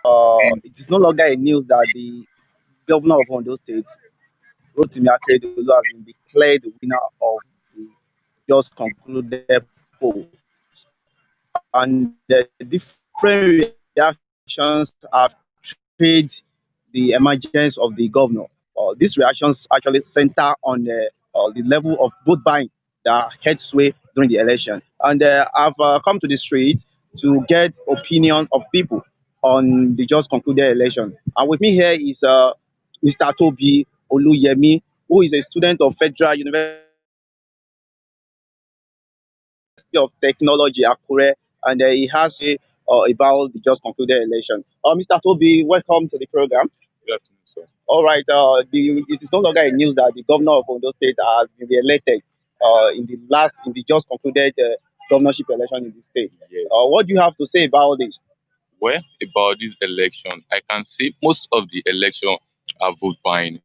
it is no longer a news that the governor of Ondo State, Rotimi Akeredolu, has been declared the winner of the just concluded poll. And different reactions have triggered the emergence of the governor. These reactions actually center on the level of vote buying that had sway during the election. And I've come to the street to get opinion of people on the just concluded election. And with me here is Mr. Toby Oluyemi, who is a student of Federal University of Technology, Akure, and he has a about the just concluded election. Mr. Toby, welcome to the program. Good afternoon, sir. All right, it is no longer a news that the governor of Ondo State has been re-elected in the just concluded governorship election in the state. Yes. What do you have to say about this? Well, about this election, I can say most of the election are vote buying,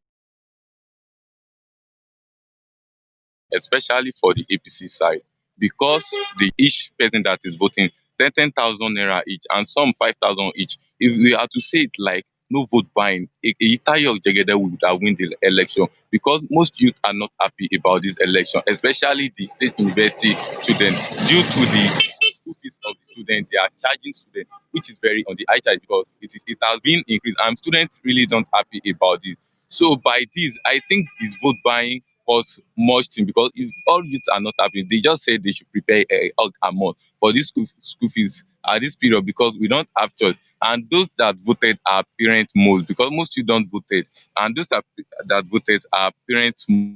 especially for the APC side, because each person that is voting 10,000 naira each and some 5,000 each. If we are to say it like no vote buying, Tayo Jegede would have win the election because most youth are not happy about this election, especially the state university students, due to the school fees of the students. They are charging students, which is very on the high side because it has been increased and students really don't happy about this. So by this, I think this vote buying cause much thing because if all youth are not happy, they just say they should prepare a amount for this school fees at this period because we don't have choice. And those that voted are parents most because most you don't voted, and those that voted are parents most.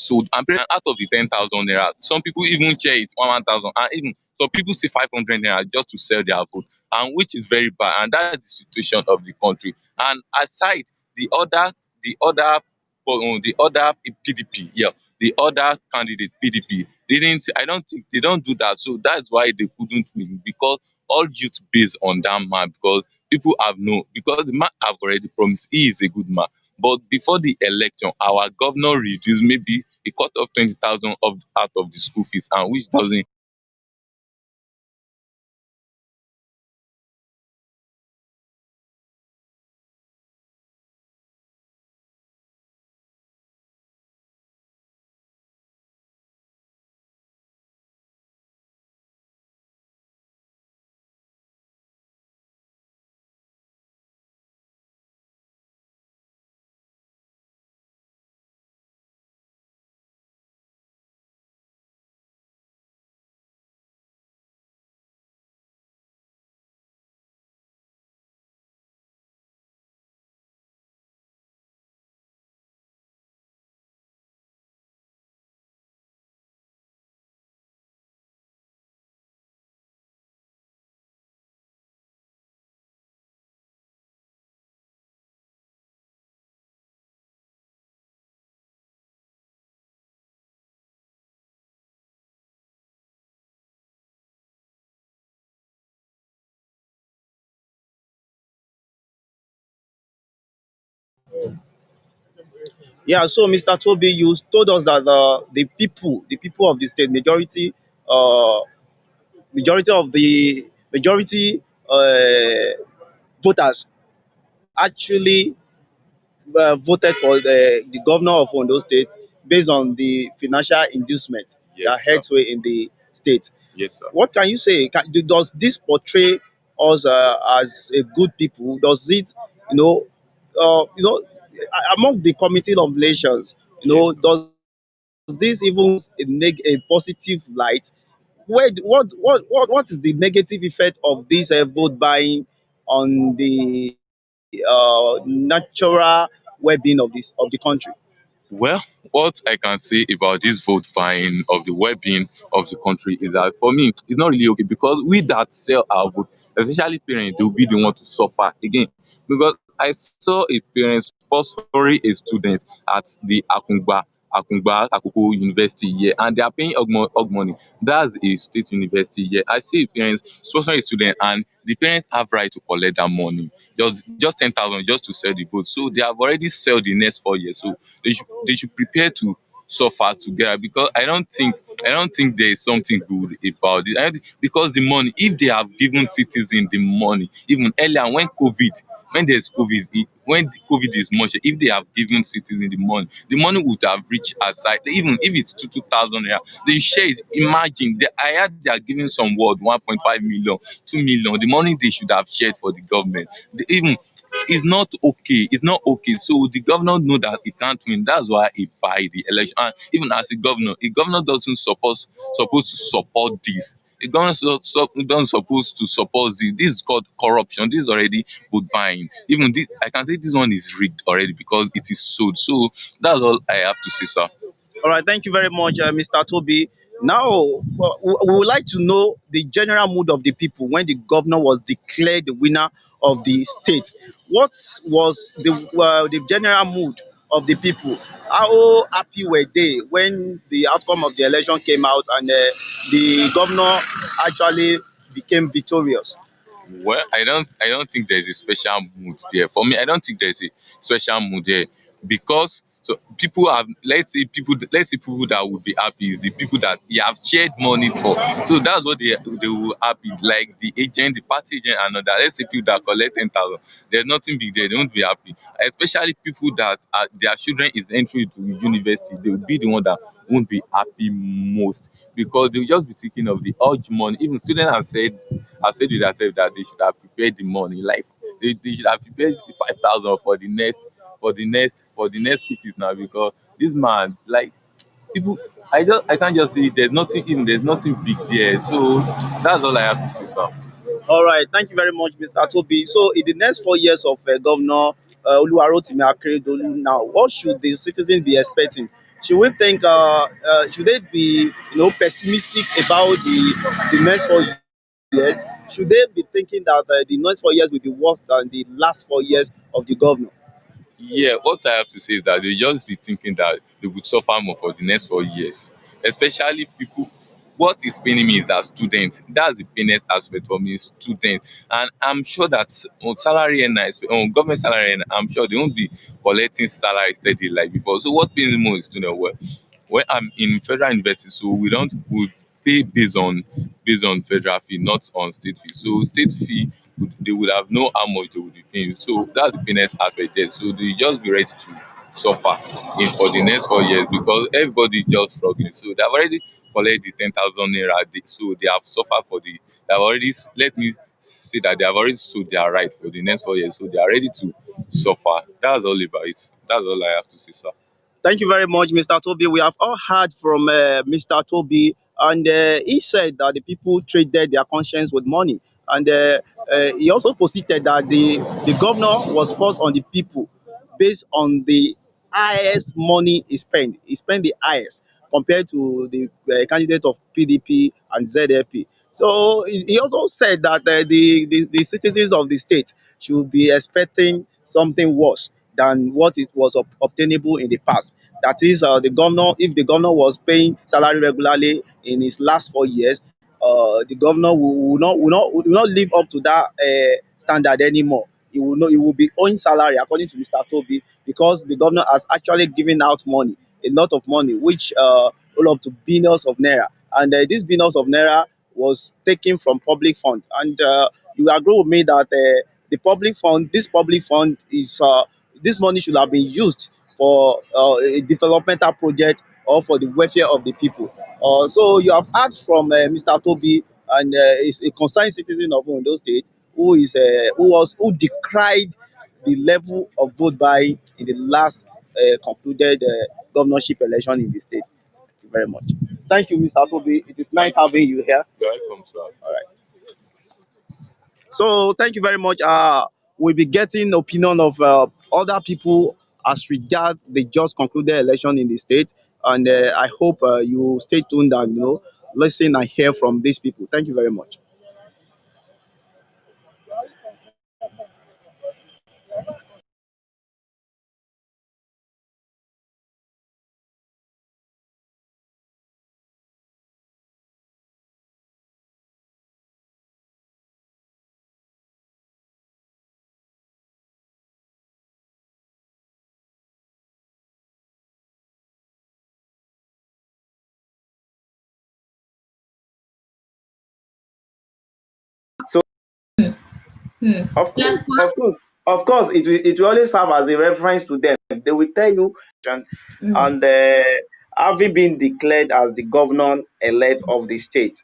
So and out of the 10,000 naira, some people even share it 1,000, and even some people say 500 naira just to sell their vote, and which is very bad. And that's the situation of the country. And aside the other PDP, yeah, the other candidate PDP didn't. I don't think they don't do that. So that's why they couldn't win because all youth based on that man because people have known because the man have already promised he is a good man. But before the election, our governor reduced maybe a cut of 20,000 of out of the school fees, and which doesn't Yeah, so Mr. Toby, you told us that the people of the state, uh, majority voters actually voted for the governor of Ondo State based on the financial inducement that yes, sir. had sway in the state. Yes, sir. What can you say? Does this portray us as a good people? Does it, you know, among the committee of nations, Yes, sir. does this even a positive light? What is the negative effect of this vote buying on the natural well-being of the country? Well, what I can say about this vote buying of the well-being of the country is that for me, it's not really okay because we that sell our vote, especially parents, they will be the one to suffer again. Because I saw a parent sponsoring a student at the Akungba Akoko University here, and they are paying money. That's a state university here. I see parents sponsoring a student, and the parents have right to collect that money, just 10,000 just to sell the vote. So they have already sell the next 4 years. So they should prepare to suffer together, because I don't think there is something good about it. I don't think, because the money, if they have given citizens the money even earlier, when there's COVID, when the COVID is much, if they have given citizens the money would have reached aside. Even if it's two thousand naira, they share it. Imagine, I heard they are giving some word 1.5 million, 2 million. The money they should have shared for the government. Even it's not okay. So the governor know that he can't win. That's why he buy the election. And even as a governor doesn't supposed to support this. The governor doesn't supposed to support this. This is called corruption. This is already vote buying. Even this, I can say this one is rigged already because it is sold. So that's all I have to say, sir. All right, thank you very much, Mr. Toby. Now, we would like to know the general mood of the people when the governor was declared the winner of the state. What was the general mood of the people? How happy were they when the outcome of the election came out and the governor actually became victorious? Well, I don't think there's a special mood there. For me, I don't think there's a special mood there, because so people have let's say people that would be happy is the people that you have shared money for. So that's what they will happy, like the agent, the party agent and all that. Let's say people that collect 10,000, there's nothing big there, they won't be happy. Especially people that their children is entering to university, they will be the one that won't be happy most, because they will just be thinking of the urge money. Even students have said to themselves that they should have prepared the money, like they should have prepared the 5,000 for the next school fees now, because this man, like, people, I can't just say there's nothing big there. So that's all I have to say, sir. All right, thank you very much, Mr. Toby. So, in the next 4 years of Governor Oluwarotimi Akeredolu, now, what should the citizens be expecting? Should we think? Should they be, pessimistic about the next 4 years? Should they be thinking that the next 4 years will be worse than the last 4 years of the governor? Yeah, what I have to say is that they just be thinking that they would suffer more for the next 4 years. Especially people, what is paining me is that students. That's the painest aspect for me, students. And I'm sure that on salary and on government salary, and I'm sure they won't be collecting salary steady like before. So what pains me more is student. When I'm in federal university, so we pay based on federal fee, not on state fee. So state fee, they would have know how much they would be paying. So that's the painless aspect there. So they just be ready to suffer in for the next 4 years, because everybody is just struggling. So they have already collect the 10,000 naira. So they have suffered for they have already let me say that they have already sold their right for the next 4 years. So they are ready to suffer. That's all about it. That's all I have to say, sir. Thank you very much, Mr. Toby. We have all heard from Mr. Toby, and he said that the people traded their conscience with money. And he also posited that the governor was forced on the people based on the highest money he spent. He spent the highest compared to the candidate of PDP and ZLP. So he also said that the citizens of the state should be expecting something worse than what it was obtainable in the past. That is, the governor, if the governor was paying salary regularly in his last 4 years, the governor will not live up to that standard anymore. He will be owing salary according to Mr. Toby, because the governor has actually given out money, a lot of money, which roll up to billions of naira. And this billions of naira was taken from public fund. And you agree with me that this public fund is this money should have been used for a developmental project or for the welfare of the people. So you have heard from Mr. Toby, and is a concerned citizen of Ondo State, who decried the level of vote buying in the last concluded governorship election in the state. Thank you very much. Thank you, Mr. Toby. It is nice having you here. You're welcome, sir. All right. So thank you very much. We'll be getting opinion of other people as regard the just concluded election in the state, and I hope you stay tuned and listen and hear from these people. Thank you very much. Hmm. Of Like course, of what? course, of course, it will always serve as a reference to them. They will tell you, Hmm. and having been declared as the governor elect of the state,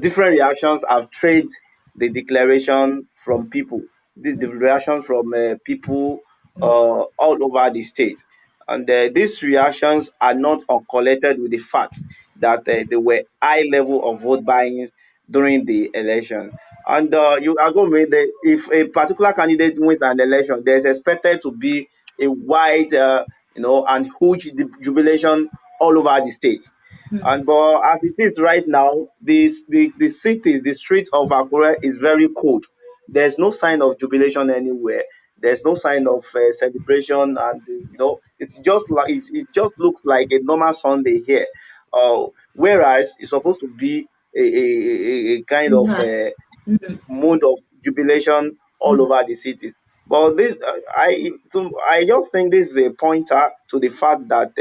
different reactions have traced the declaration from people, the reactions from people all over the state. And these reactions are not uncorrelated with the fact that there were high level of vote buying during the elections. And you are going with if a particular candidate wins an election, there's expected to be a wide, and huge jubilation all over the state. And but as it is right now, the cities, the street of Akure is very cold. There's no sign of jubilation anywhere. There's no sign of celebration, and it's just like it just looks like a normal Sunday here. Whereas it's supposed to be a kind of Yeah. mood of jubilation all over the cities. But I just think this is a pointer to the fact that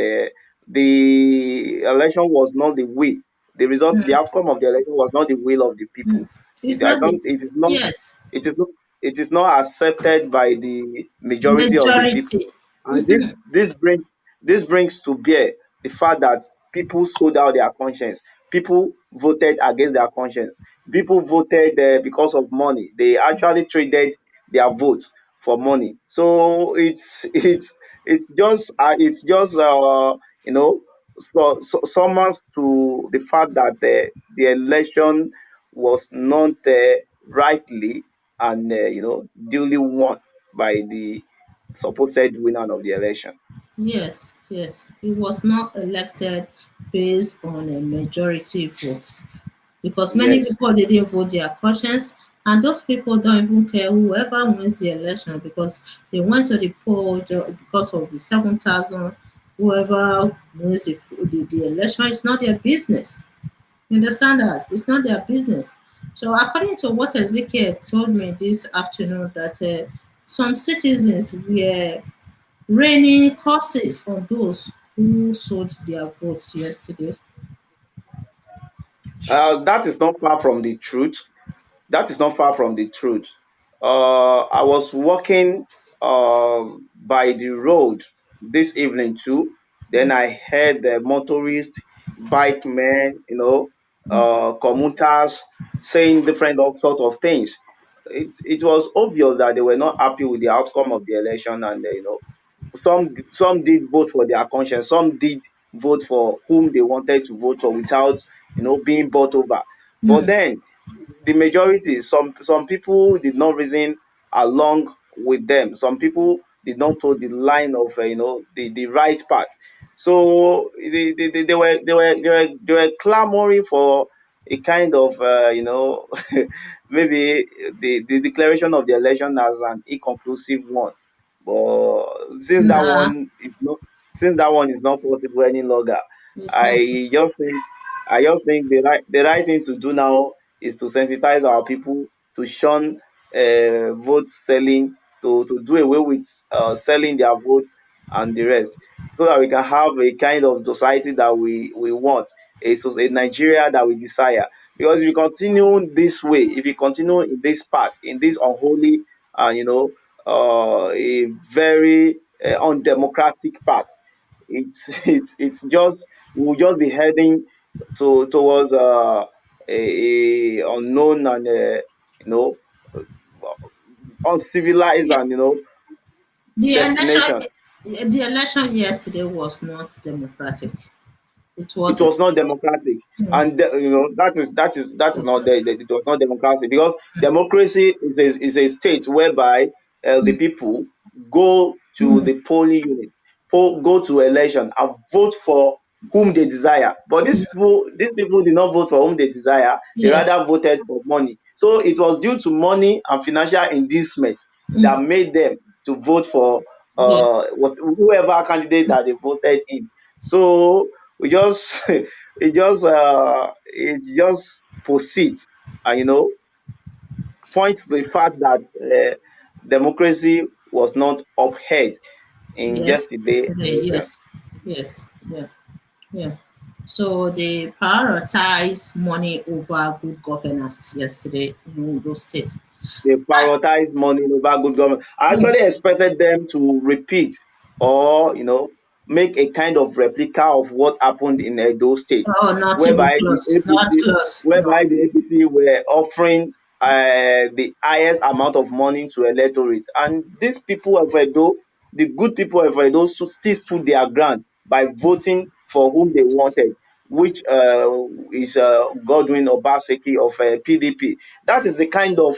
the election was not the will. The result, the outcome of the election was not the will of the people. It's I not the don't. It is not. yes It is not. It is not accepted by the majority of the people. majority. And this brings to bear the fact that people sold out their conscience. People voted against their conscience. People voted because of money. They actually traded their vote for money. So it's just summons to the fact that the election was not rightly and duly won by the supposed winner of the election. Yes, yes. It was not elected based on a majority vote because many Yes. people didn't vote their conscience, and those people don't even care whoever wins the election because they went to the poll because of the 7,000. Whoever wins the election is not their business. You understand that? It's not their business. So, according to what Ezekiel told me this afternoon, that some citizens were raining curses on those who sold their votes yesterday. That is not far from the truth. That is not far from the truth. I was walking by the road this evening too. Then I heard the motorists, bike men, commuters saying different sort of things. It was obvious that they were not happy with the outcome of the election, and some did vote for their conscience, some did vote for whom they wanted to vote for without being bought over. But Hmm. then the majority, some people did not reason along with them. Some people did not toe the line of the right path. So they were clamoring for a kind of maybe the declaration of the election as an inconclusive one. But Nah, since that one is not possible any longer, it's not. I just think I just think the right thing to do now is to sensitize our people to shun vote selling, to do away with selling their vote and the rest, so that we can have a kind of society that we want, a Nigeria that we desire. Because if you continue this way, if you continue in this path, in this unholy and a very undemocratic path, it's just we'll just be heading towards a unknown and you know uncivilized Yeah, and the destination. election yesterday was not democratic. It It was a was not democratic, hmm, and that is not it was not democratic, because democracy is a state whereby the people go to the polling unit, go to election and vote for whom they desire. But these people did not vote for whom they desire. They yes, rather voted for money. So it was due to money and financial inducement that made them to vote for yes, whoever candidate that they voted in. So we just it just proceeds and points to the fact that democracy was not upheld in yes. yesterday Yesterday, election. yes, yes, yeah, yeah. So they prioritize money over good governance yesterday in Ondo State. They prioritize money over good government. I Mm. actually expected them to repeat or make a kind of replica of what happened in Edo State, Oh, not even whereby the close. Not APC close. No. whereby the APC were offering the highest amount of money to electorate, and these people of Edo, the good people of Edo, still stood their ground by voting for whom they wanted, which is Godwin Obaseki of PDP. That is the kind of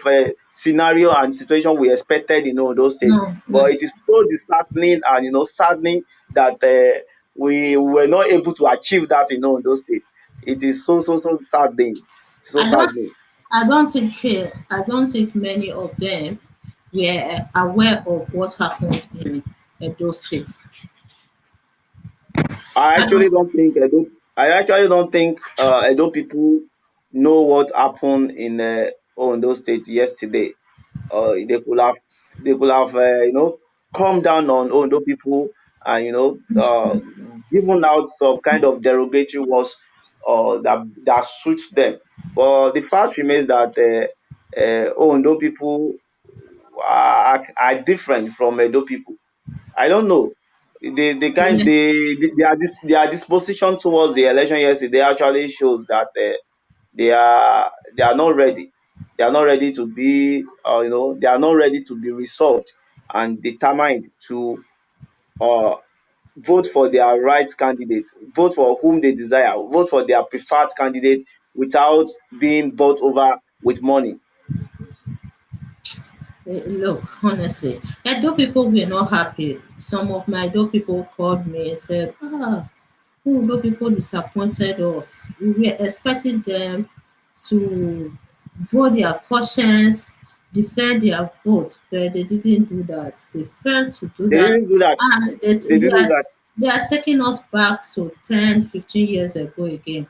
scenario and situation we expected in Ondo State. No. No. But it is so disheartening and saddening that we were not able to achieve that in Ondo State. It is so saddening, so I don't. saddening. I don't think many of them were aware of what happened in those states. I I don't. actually don't think Edo people know what happened in Ondo State yesterday. They could have come down on Ondo people and given out some kind of derogatory words that suits them. But the fact remains that Ondo people are different from Edo people. I don't know. They kind Yeah. their disposition towards the election yesterday actually shows that they are not ready. They are not ready to be they are not ready to be resolved and determined to uh, vote for their right candidate, vote for whom they desire, vote for their preferred candidate without being bought over with money. Look, honestly, Edo people were not happy. Some of my Edo people called me and said, Edo people disappointed us. We were expecting them to vote their conscience, defend their vote, but they didn't do that. They failed to do They that, didn't do that. and They didn't do that. they are taking us back to 10, 15 years ago again.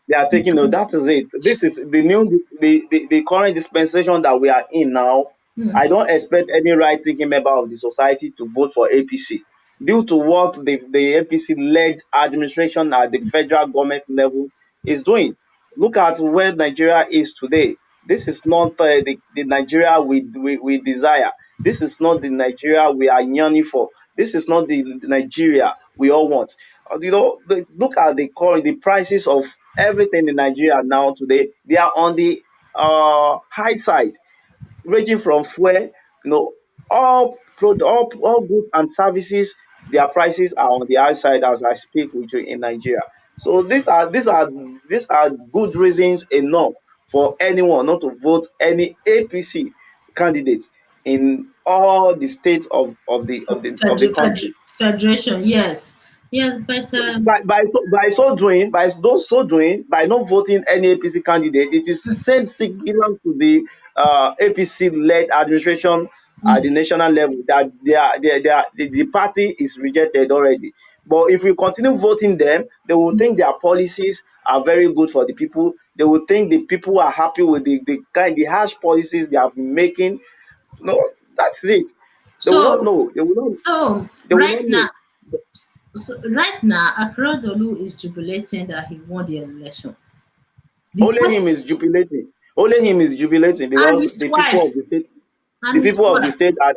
They are taking no, that is it. This is the current dispensation that we are in now. Hmm. I don't expect any right thinking member of the society to vote for APC due to what the APC led administration at the federal government level is doing. Look at where Nigeria is today. This is not the Nigeria we desire. This is not the Nigeria we are yearning for. This is not the Nigeria we all want. Look at the prices of everything in Nigeria now today. They are on the high side, ranging from fuel, all goods and services. Their prices are on the high side as I speak with you in Nigeria. So these are good reasons enough for anyone not to vote any APC candidates in all the states of the country. Federation, yes. Yes, but By not voting any APC candidate, it is sent signal to the APC-led administration at mm, the national level that the party is rejected already. But if we continue voting them, they will think their policies are very good for the people. They will think the people are happy with the harsh policies they have been making. No, that's it. They will not so know. They will not. so They will not know. right now, Akrodolu is jubilating that he won the election. The Only him question, is jubilating. Only him is jubilating and because his the people wife, of the state, the and his people of the wife, state are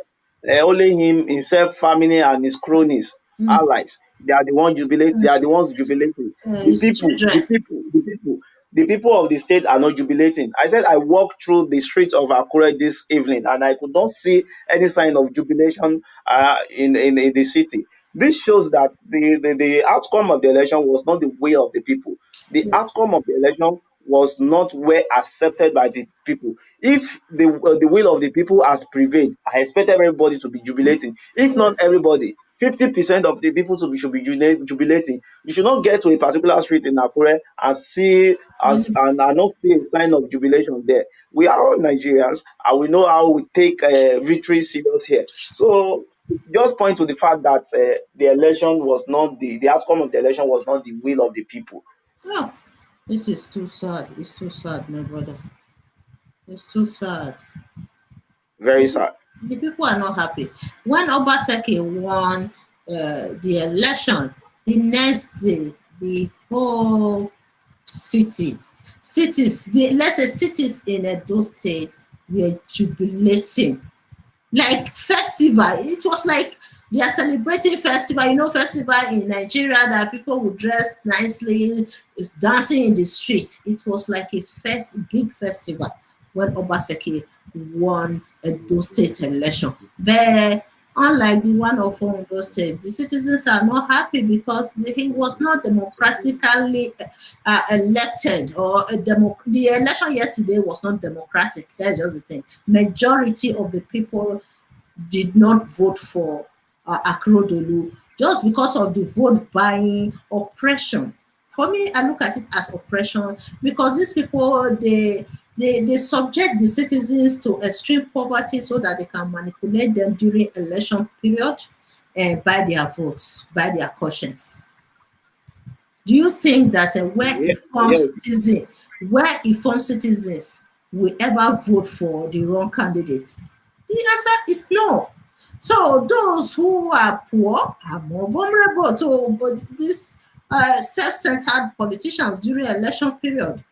only him, himself, family, and his cronies, mm, allies. They are the ones jubilate. They are the ones jubilating. The his people, the children. people, the people, the people of the state are not jubilating. I said I walked through the streets of Akure this evening, and I could not see any sign of jubilation in the city. This shows that the outcome of the election was not the will of the people. The Yes, outcome of the election was not well accepted by the people. If the will of the people has prevailed, I expect everybody to be jubilating. If not yes, everybody, 50% of the people should be jubilating. You should not get to a particular street in Akure and not see a sign of jubilation there. We are all Nigerians and we know how we take victory serious here. So just point to the fact that the election was not the outcome of the election was not the will of the people. oh, this is too sad. It's too sad, my brother. It's too sad. Very The, sad. the people are not happy. When Obaseki won the election, the next day, the whole cities, let's say cities in Edo State were jubilating like festival. It was like they are celebrating festival. You know, festival in Nigeria that people would dress nicely, is dancing in the street. It was like a big festival when Obaseki won those state election. But unlike the one of Ondo State, the citizens are not happy because he was not democratically elected, or the election yesterday was not democratic. That's just the thing. Majority of the people did not vote for Akeredolu just because of the vote buying oppression. For me, I look at it as oppression because these people they subject the citizens to extreme poverty so that they can manipulate them during election period and buy their votes, buy their conscience. Do you think that Yeah, yeah. where informed citizens will ever vote for the wrong candidate? The answer is no. So those who are poor are more vulnerable to these self-centered politicians during election period.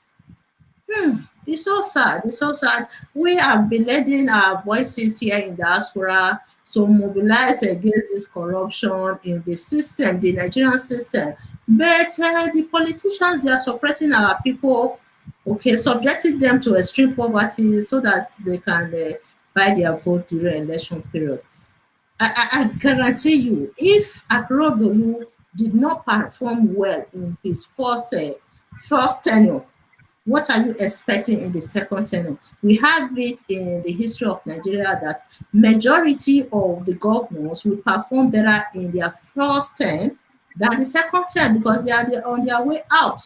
It's so sad. It's so sad. We have been lending our voices here in diaspora to mobilize against this corruption in the system, the Nigerian system. But the politicians, they are suppressing our people, okay, subjecting them to extreme poverty so that they can buy their vote during election period. I guarantee you, if Akeredolu did not perform well in his first tenure, what are you expecting in the second tenure? We have it in the history of Nigeria that majority of the governors will perform better in their first term than the second term because they are on their way out.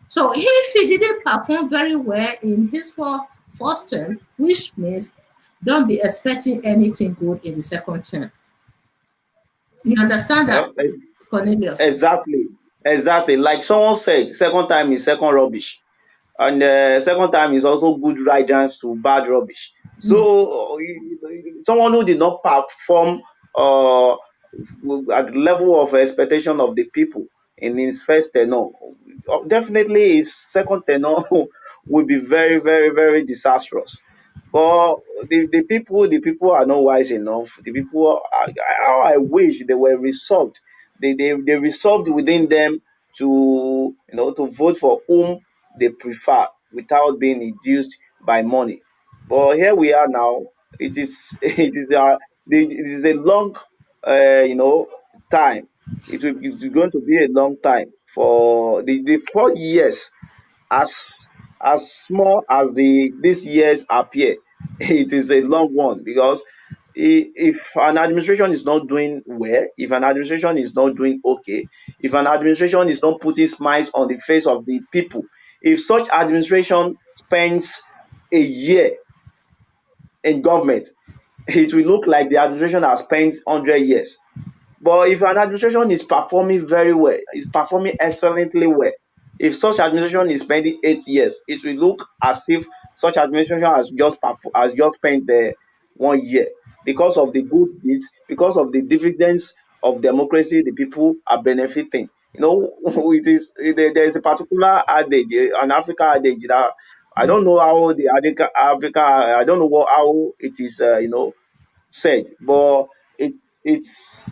So if he didn't perform very well in his first term, which means don't be expecting anything good in the second term. You understand that, Well, Cornelius? exactly, exactly. Like someone said, second time is second rubbish, and second time is also good riddance to bad rubbish. Mm, So someone who did not perform uh, at the level of expectation of the people in his first tenure, definitely his second tenure will be very, very, very disastrous. But the people are not wise enough. The people, how I wish they were resolved. They resolved within them to to vote for whom they prefer without being induced by money. But here we are now. It is it is a long time. It's going to be a long time for the 4 years, as small as these years appear. It is a long one because if an administration is not doing well, if an administration is not doing okay, if an administration is not putting smiles on the face of the people, if such administration spends a year in government, it will look like the administration has spent 100 years. But if an administration is performing very well, is performing excellently well, if such administration is spending 8 years, it will look as if such administration has just spent the 1 year, because of the good deeds, because of the dividends of democracy the people are benefiting. There is a particular adage, an African adage that I mm, don't know how I don't know how it is said, but it it's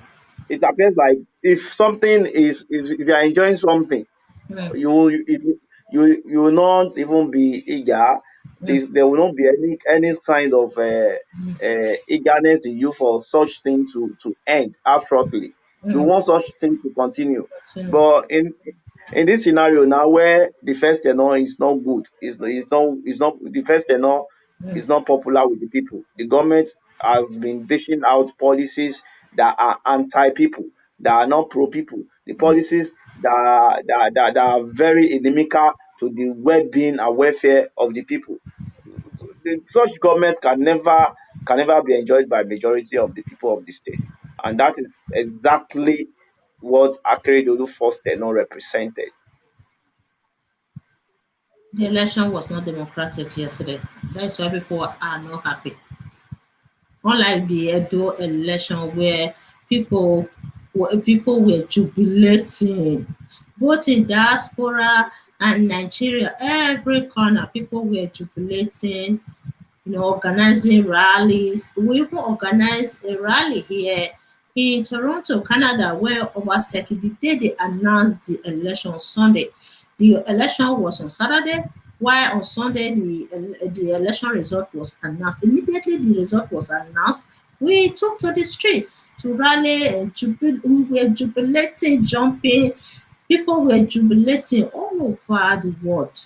it appears like if something is if you are enjoying something, mm, you will not even be eager. mm, There will not be any kind of eagerness in you for such thing to end abruptly. You mm. want such thing to continue. Continue. But in this scenario now, where the first tenor is not good, is not the first tenor Mm, is not popular with the people. The government has been dishing out policies that are anti-people, that are not pro-people. The policies that are very inimical to the well-being and welfare of the people. Such government can never be enjoyed by majority of the people of the state, and that is exactly what Akeredolu first tenure represented. the election was not democratic yesterday. That's why people are not happy. Unlike the Edo election where people were jubilating, both in diaspora and Nigeria, every corner people were jubilating. organizing rallies. We even organized a rally here in Toronto, Canada, where Obaseki, the day they announced the election on Sunday, the election was on Saturday, while on Sunday the election result was announced. Immediately the result was announced, we took to the streets to rally and we were jubilating, jumping. People were jubilating all over the world.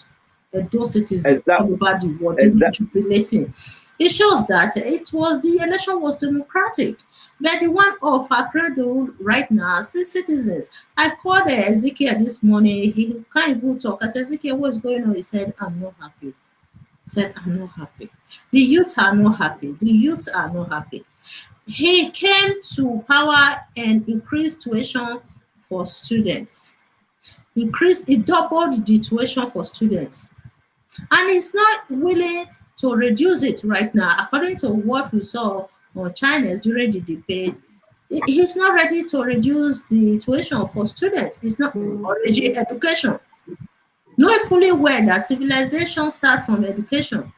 Those citizens Exact, all over the world, they were exact, jubilating. It shows that the election was democratic. But the one of Akredo right now, citizens. I called Ezekiel this morning. He can't even talk. I said, Ezekiel, what's going on? He said, I'm not happy. He said, I'm not happy. The youths are not happy. The youths are not happy. He came to power and increased tuition for students. He doubled the tuition for students. And he's not willing to reduce it right now. According to what we saw on China's during the debate, he's not ready to reduce the tuition for students. He's not encouraging education. Knowing fully well that civilization starts from education.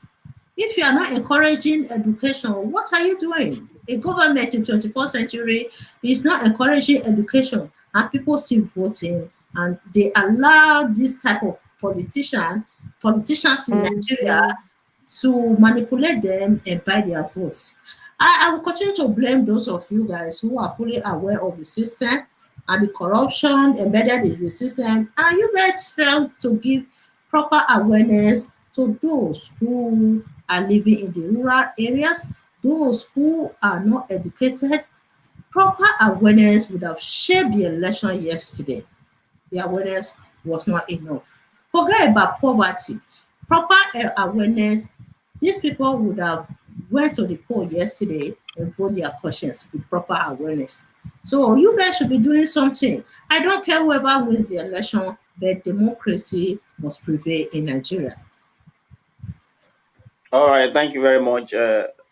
If you are not encouraging education, what are you doing? A government in 21st century is not encouraging education, and people still voting, and they allow this type of politicians in Nigeria to manipulate them and buy their votes. I will continue to blame those of you guys who are fully aware of the system and the corruption embedded in the system, and you guys failed to give proper awareness to those who are living in the rural areas, those who are not educated. Proper awareness would have shaped the election yesterday. The awareness was not enough. Forget about poverty. Proper awareness, these people would have went to the poll yesterday and vote their conscience with proper awareness. So you guys should be doing something. I don't care whoever wins the election, but democracy must prevail in Nigeria. All right, thank you very much.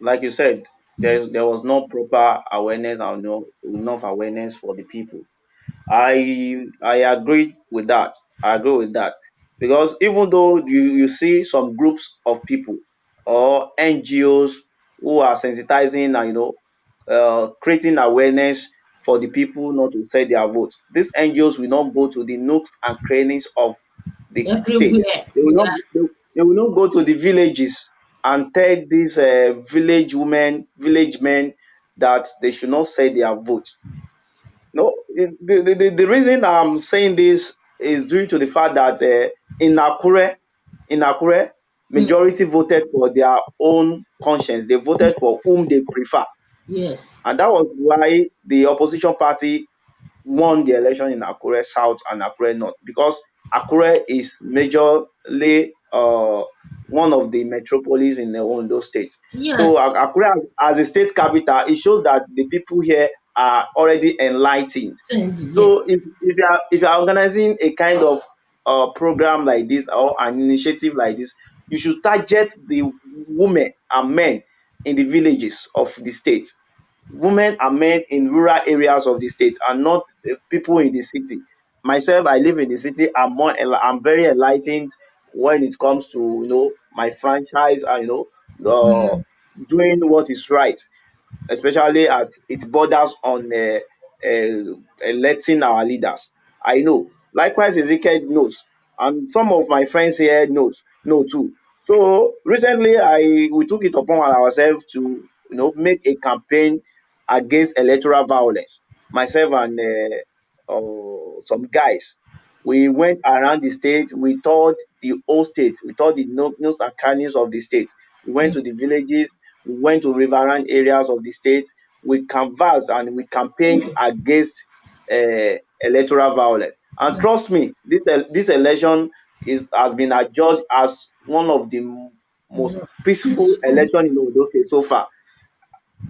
Like you said, there was no proper awareness and no enough awareness for the people. I agree with that. I agree with that because even though you see some groups of people or NGOs who are sensitizing and creating awareness for the people not to say their votes, these NGOs will not go to the nooks and crannies of the state. Everywhere, They will not yeah. they will not go to the villages and tell these village women, village men that they should not say their vote. No, the reason I'm saying this is due to the fact that in Akure, Mm, majority voted for their own conscience. They voted for whom they prefer, yes. and that was why the opposition party won the election in Akure South and Akure North because Akure is majorly one of the metropolis in the Ondo state. So Yes. Akure as a state capital, it shows that the people here are already enlightened. Trend, So yes. if you are organizing a kind of program like this or an initiative like this, you should target the women and men in the villages of the state, women and men in rural areas of the state and not people in the city. Myself, I live in the city. I'm very enlightened when it comes to my franchise and Mm, doing what is right, especially as it borders on electing our leaders. I know. Likewise, Ezekiel knows, and some of my friends here know too. So recently, we took it upon ourselves to make a campaign against electoral violence. Myself and some guys, we went around the state. We toured the whole state. We toured the nooks and crannies of the state. We went mm, to the villages. We went to riverine areas of the state. We canvassed and we campaigned against electoral violence. And mm, trust me, this election has been adjudged as one of the most mm, peaceful peaceful. election in Ondo State so far.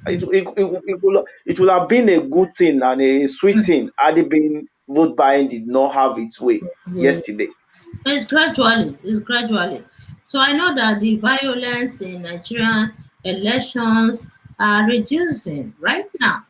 It would have been a good thing and a sweet Mm, thing had it been vote buying did not have its way yeah. yesterday. It's gradually. It's gradually. So I know that the violence in Nigerian elections are reducing right now.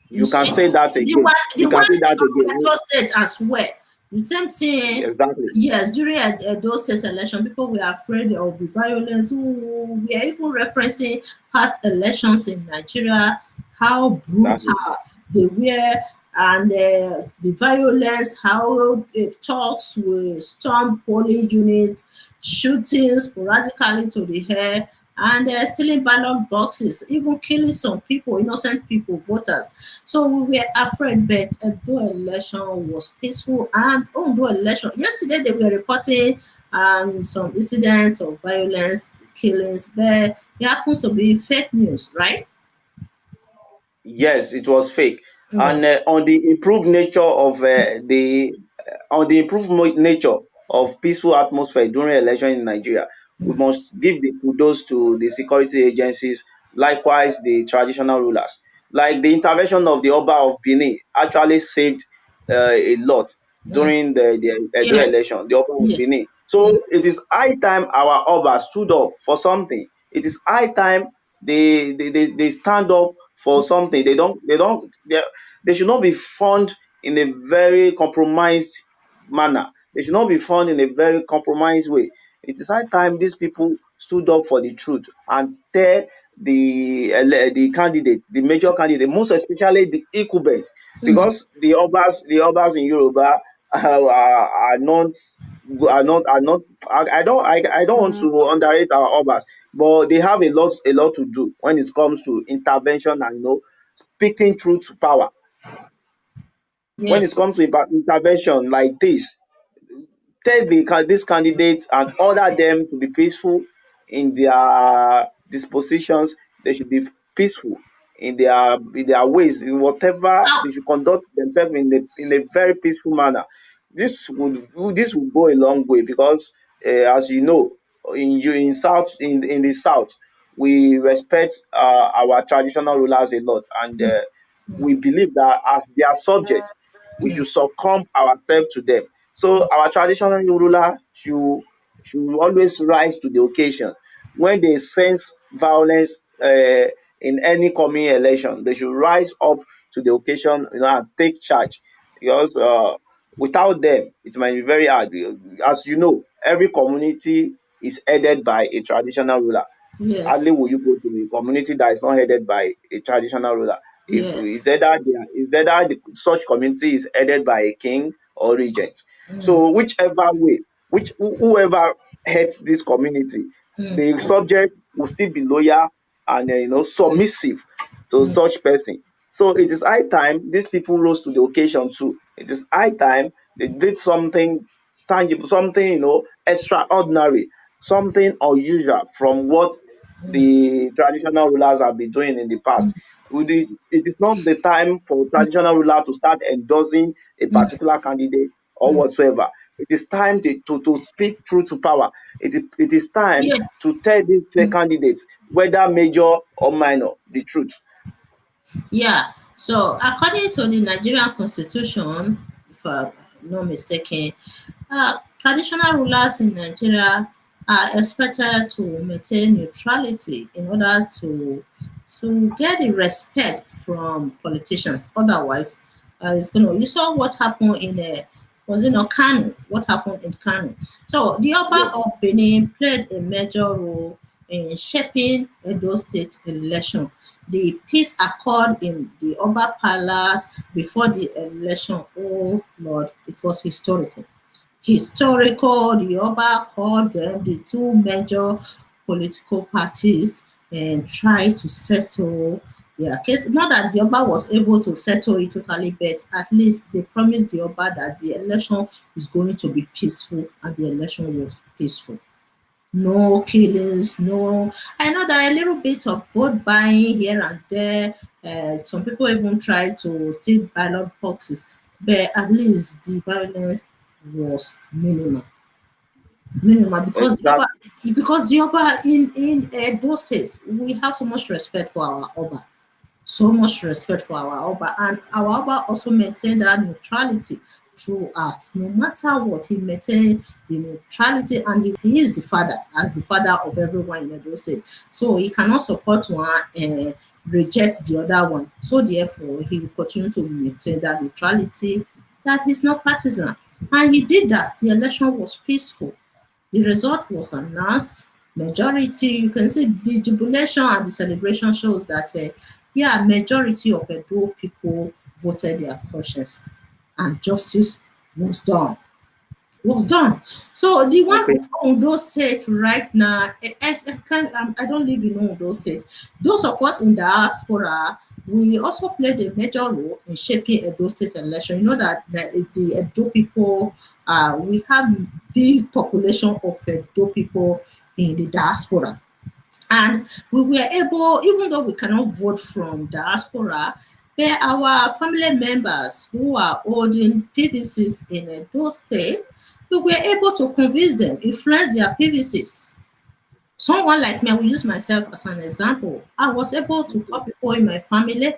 You You can see, say that the again. one, the You one can say that in again. Ondo State as well. The same thing, Exactly. yes, during those state election, people were afraid of the violence. Ooh, we are even referencing past elections in Nigeria, how brutal Exactly. they were, and the violence, how it talks with storm polling units, shooting sporadically to the air, and stealing ballot boxes, even killing some people, innocent people, voters. So we were afraid, but Edo election was peaceful. And Ondo election, yesterday they were reporting some incidents of violence, killings, but it happens to be fake news, right? Yes, it was fake. Yeah. And on the improved nature of the on the improved nature of peaceful atmosphere during election in Nigeria, we Mm, must give the kudos to the security agencies, likewise the traditional rulers. Like the intervention of the Oba of Benin actually saved a lot mm. during the Edo Yes. election, the Oba of Yes. Benin. So Mm, it is high time our Oba stood up for something. It is high time they stand up for something. They should not be found in a very compromised manner. They should not be found in a very compromised way. It is high time these people stood up for the truth and tell the candidate, the major candidate, most especially the incumbents, mm, because the obas in Yoruba are not I don't want to underrate our obas, but they have a lot to do when it comes to intervention and speaking truth to power. When it yes. comes to intervention like this, tell these candidates and order them to be peaceful in their dispositions. They should be peaceful in their ways, in whatever How? they should conduct themselves in a very peaceful manner. This would go a long way because, as you know, in the south, we respect our traditional rulers a lot, and we believe that as their subjects, we Mm, should succumb ourselves to them. So our traditional ruler should always rise to the occasion. When they sense violence in any coming election, they should rise up to the occasion, and take charge. Because without them, it might be very hard. As you know, every community is headed by a traditional ruler. yes. Hardly will you go to a community that is not headed by a traditional ruler. If Yes. it's either such community is headed by a king or regent. Mm, So whichever way, whoever heads this community, mm, the subject will still be loyal and submissive to mm, such person. So it is high time these people rose to the occasion too. It is high time they did something tangible, something extraordinary, something unusual from what the traditional rulers have been doing in the past. It is not the time for traditional ruler to start endorsing a mm, particular candidate or mm. whatsoever. It is time to speak truth to power. It is time Yeah. to tell these candidates, whether major or minor, the truth. Yeah. So according to the Nigerian constitution, if I'm not mistaken, traditional rulers in Nigeria are expected to maintain neutrality in order to get the respect from politicians. Otherwise, it's gonna. You saw what happened in was it not Kano? What happened in Kano? So the Yes. Oba of Benin played a major role in shaping Edo State election. The peace accord in the Oba Palace before the election. Oh Lord, it was historical. The Oba called them the two major political parties and tried to settle their case. Not that the Oba was able to settle it totally, but at least they promised the Oba that the election is going to be peaceful, and the election was peaceful. No killings, no. I know that a little bit of vote buying here and there. Some people even try to steal ballot boxes, but at least the violence was minimal Exactly. because the Oba in those states, we have so much respect for our Oba, so much respect for our Oba, and our Oba also maintained that neutrality throughout. No matter what, he maintained the neutrality, and he is the father, as the father of everyone in Edo State. So he cannot support one and reject the other one. So therefore, he will continue to maintain that neutrality, that he's not partisan. And he did that. The election was peaceful. The result was announced. Majority, you can see the jubilation and the celebration shows that, yeah, majority of Edo people voted their conscience and justice was done. Was done. So the one Okay. of Ondo State right now, I can't, I don't live in Ondo State. Those of us in diaspora, we also played a major role in shaping Edo State election. You know that the Edo people, we have big population of Edo people in the diaspora. And we were able, even though we cannot vote from diaspora, but our family members who are holding PVCs in those states, we were able to convince them, influence their PVCs. Someone like me, I will use myself as an example. I was able to call people in my family,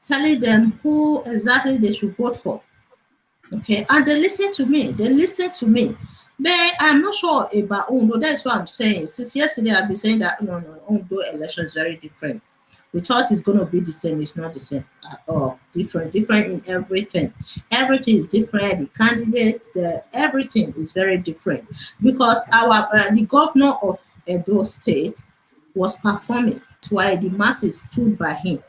telling them who exactly they should vote for. Okay, and they listen to me. They listen to me. But I'm not sure about Ondo. That's what I'm saying. Since yesterday, I've been saying that no, Ondo election is very different. We thought it's going to be the same. It's not the same at all. Different in everything. Everything is different. The candidates, everything is very different because our the governor of Edo State was performing. That's why the masses stood by him.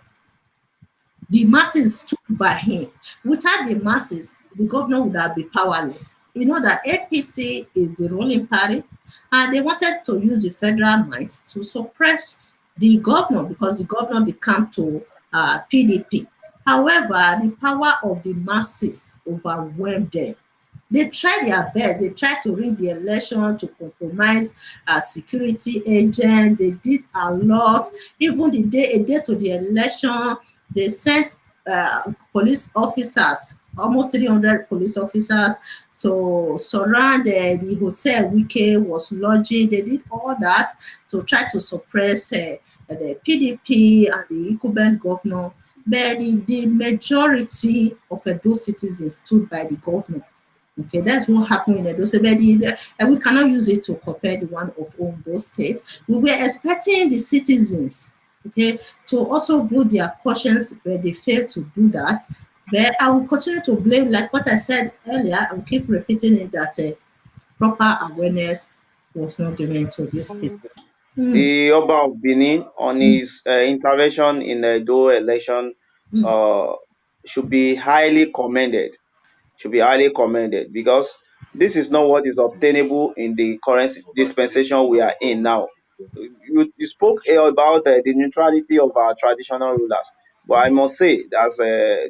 The masses stood by him. Without the masses, the governor would have been powerless. You know that APC is the ruling party, and they wanted to use the federal might to suppress the governor because the governor decamped to PDP. However, the power of the masses overwhelmed them. They tried their best. They tried to rig the election to compromise security agents. They did a lot. Even a day to the election, they sent police officers, almost 300 police officers, to surround the hotel Wike was lodging. They did all that to try to suppress the PDP and the incumbent governor. But the majority of those citizens stood by the governor. Okay, that's what happened in Edo State. And we cannot use it to compare the one of Ondo State. We were expecting the citizens, okay, to also vote their conscience, but they failed to do that. But I will continue to blame, like what I said earlier, I will keep repeating it that proper awareness was not given to these people. Mm, The Oba of Benin on mm, his intervention in the Edo election mm, uh, should be highly commended. Should be highly commended because this is not what is obtainable in the current dispensation we are in now. You spoke about the neutrality of our traditional rulers, but I must say that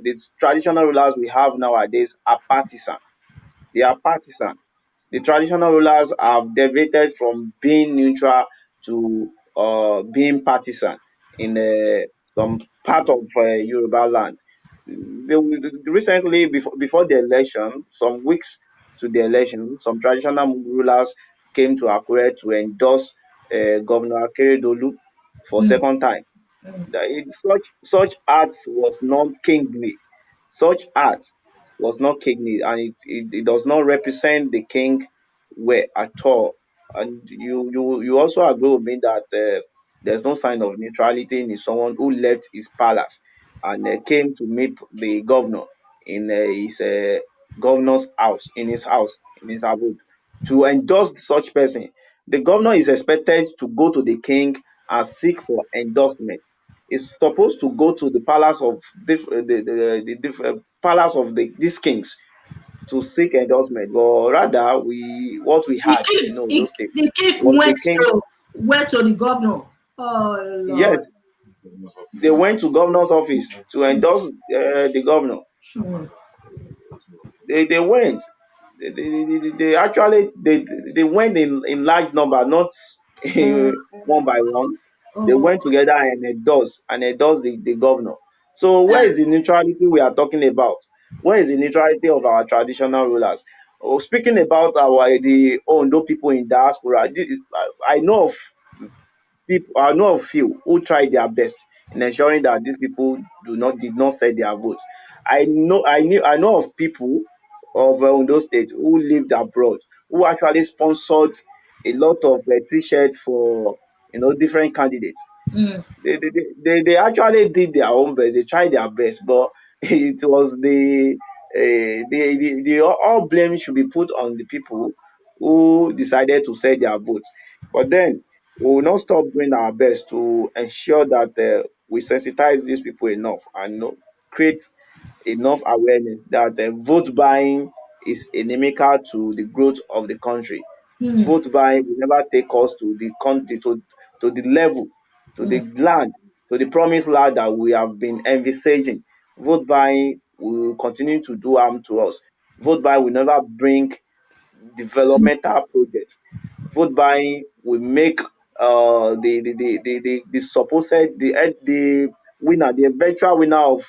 the traditional rulers we have nowadays are partisan. They are partisan. The traditional rulers have deviated from being neutral to being partisan in some part of Yoruba land. Recently, before the election, some weeks to the election, some traditional rulers came to Akure to endorse Governor Akeredolu for mm, second time. mm, Such acts was not kingly. Such art was not kingly, and it does not represent the king way at all. And you also agree with me that there's no sign of neutrality in someone who left his palace and came to meet the governor in his governor's house, in his abode, to endorse such person. The governor is expected to go to the king and seek for endorsement. Is supposed to go to the palace of the different palace of these kings to seek endorsement, but rather what we The had in king, Ondo State the king was the king. went to the governor. Oh Lord. Yes, they went to governor's office to endorse the governor. Mm, They went. They actually they went in large number, not one by one. They oh, went together and endorsed the governor. So where is the neutrality we are talking about? Where is the neutrality of our traditional rulers? Oh, speaking about the Ondo people in diaspora, I know of people, I know of few who tried their best in ensuring that these people did not sell their votes. I know of people of Ondo State who lived abroad who actually sponsored a lot of t-shirts for different candidates. mm, They actually did their own best. They tried their best, but it was all blame should be put on the people who decided to sell their votes. But then we will not stop doing our best to ensure that we sensitize these people enough and create enough awareness that vote buying is inimical to the growth of the country. Hmm. Vote buying will never take us to the country, to the level, to Hmm. the land, to the promised land that we have been envisaging. Vote buying will continue to do harm to us. Vote buying will never bring developmental projects. Vote buying will make the supposed the winner, the eventual winner of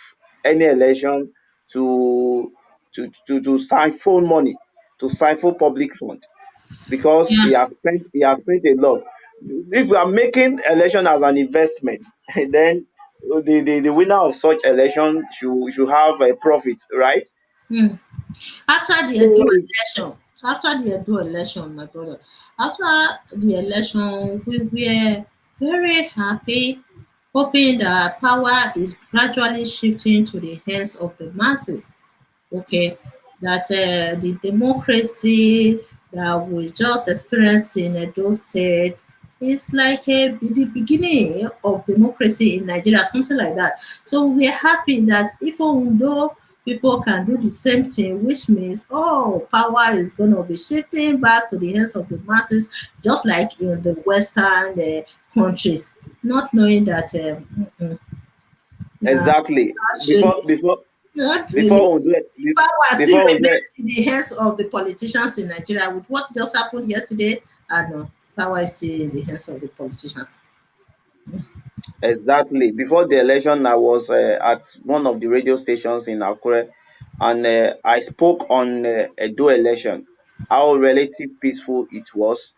any election to to siphon money, to siphon public fund, because Yeah. he has spent a lot. If we are making election as an investment, then the winner of such election should have a profit, right? Hmm. After the So Edo election, after the Edo election, my brother, after the election, we were very happy, hoping that power is gradually shifting to the hands of the masses. Okay, that the democracy that we just experienced in Edo State is like the beginning of democracy in Nigeria, something like that. So we're happy that if Ondo people can do the same thing, which means, oh, power is going to be shifting back to the hands of the masses, just like in the Western countries, not knowing that nah, exactly, not really, before before not really. before we do Power still before we do remains in the hands of the politicians in Nigeria with what just happened yesterday. And power is still in the hands of the politicians. exactly, before the election, I was at one of the radio stations in Akure, and I spoke on Edo election, how relative peaceful it was,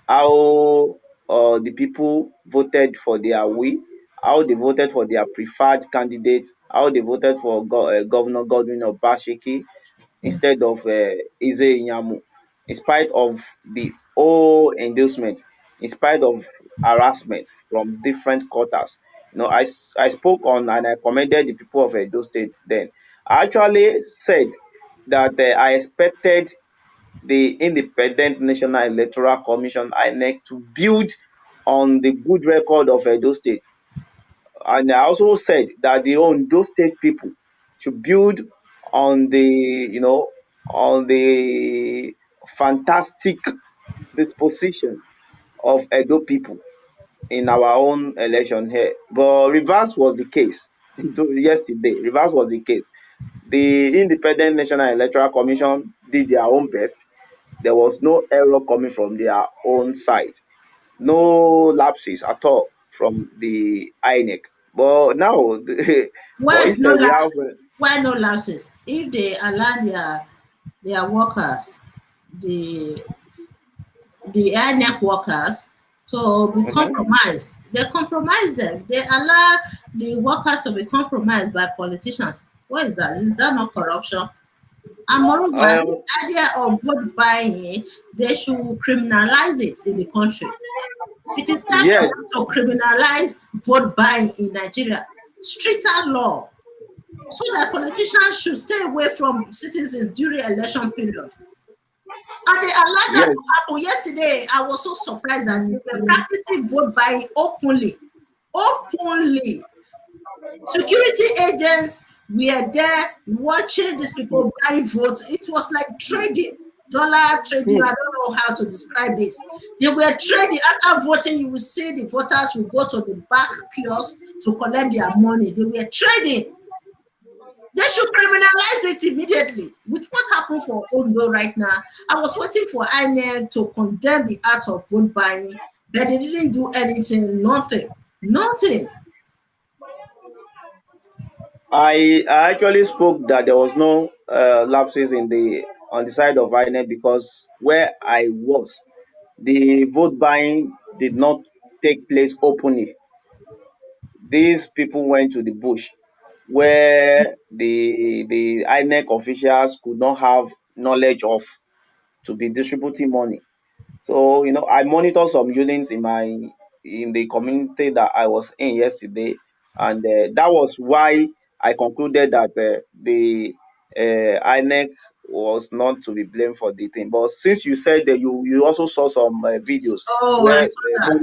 how the people voted for their will, how they voted for their preferred candidates, how they voted for Governor Godwin Obaseki instead of Eze Inyamu, in spite of the whole endorsement, in spite of harassment from different quarters. I spoke on and I commended the people of Edo State then. I actually said that I expected the Independent National Electoral Commission (INEC) to build on the good record of Edo State. And I also said that the Ondo State people should build on the fantastic disposition of Edo people in our own election here. But reverse was the case. Yesterday, reverse was the case. The Independent National Electoral Commission did their own best. There was no error coming from their own side, no lapses at all from the INEC. But now, Why but is no instead we have lapses? Why no lapses? If they allow their workers, the INEC workers, to be Mhm. compromised, they compromise them. They allow the workers to be compromised by politicians. What is that? Is that not corruption? And moreover, um, this idea of vote buying, they should criminalize it in the country. It is time for yes, them to criminalize vote buying in Nigeria. Stricter law, so that politicians should stay away from citizens during election period. And they allowed that yes, to happen. Yesterday, I was so surprised that they were practicing vote buying openly. Openly. Security agents were there watching these people buying votes. It was like trading, dollar trading. I don't know how to describe this. They were trading. After voting, you will see the voters will go to the back kiosk to collect their money. They were trading. They should criminalize it immediately. With what happened for Ondo right now, I was waiting for INEC to condemn the act of vote buying, but they didn't do anything. Nothing. Nothing. I actually spoke that there was no lapses in the on the side of INEC, because where I was, the vote buying did not take place openly. These people went to the bush where the INEC officials could not have knowledge of, to be distributing money. So I monitor some units in the community that I was in yesterday, and that was why I concluded that the INEC was not to be blamed for the thing. But since you said that you also saw some videos Oh, I where saw that.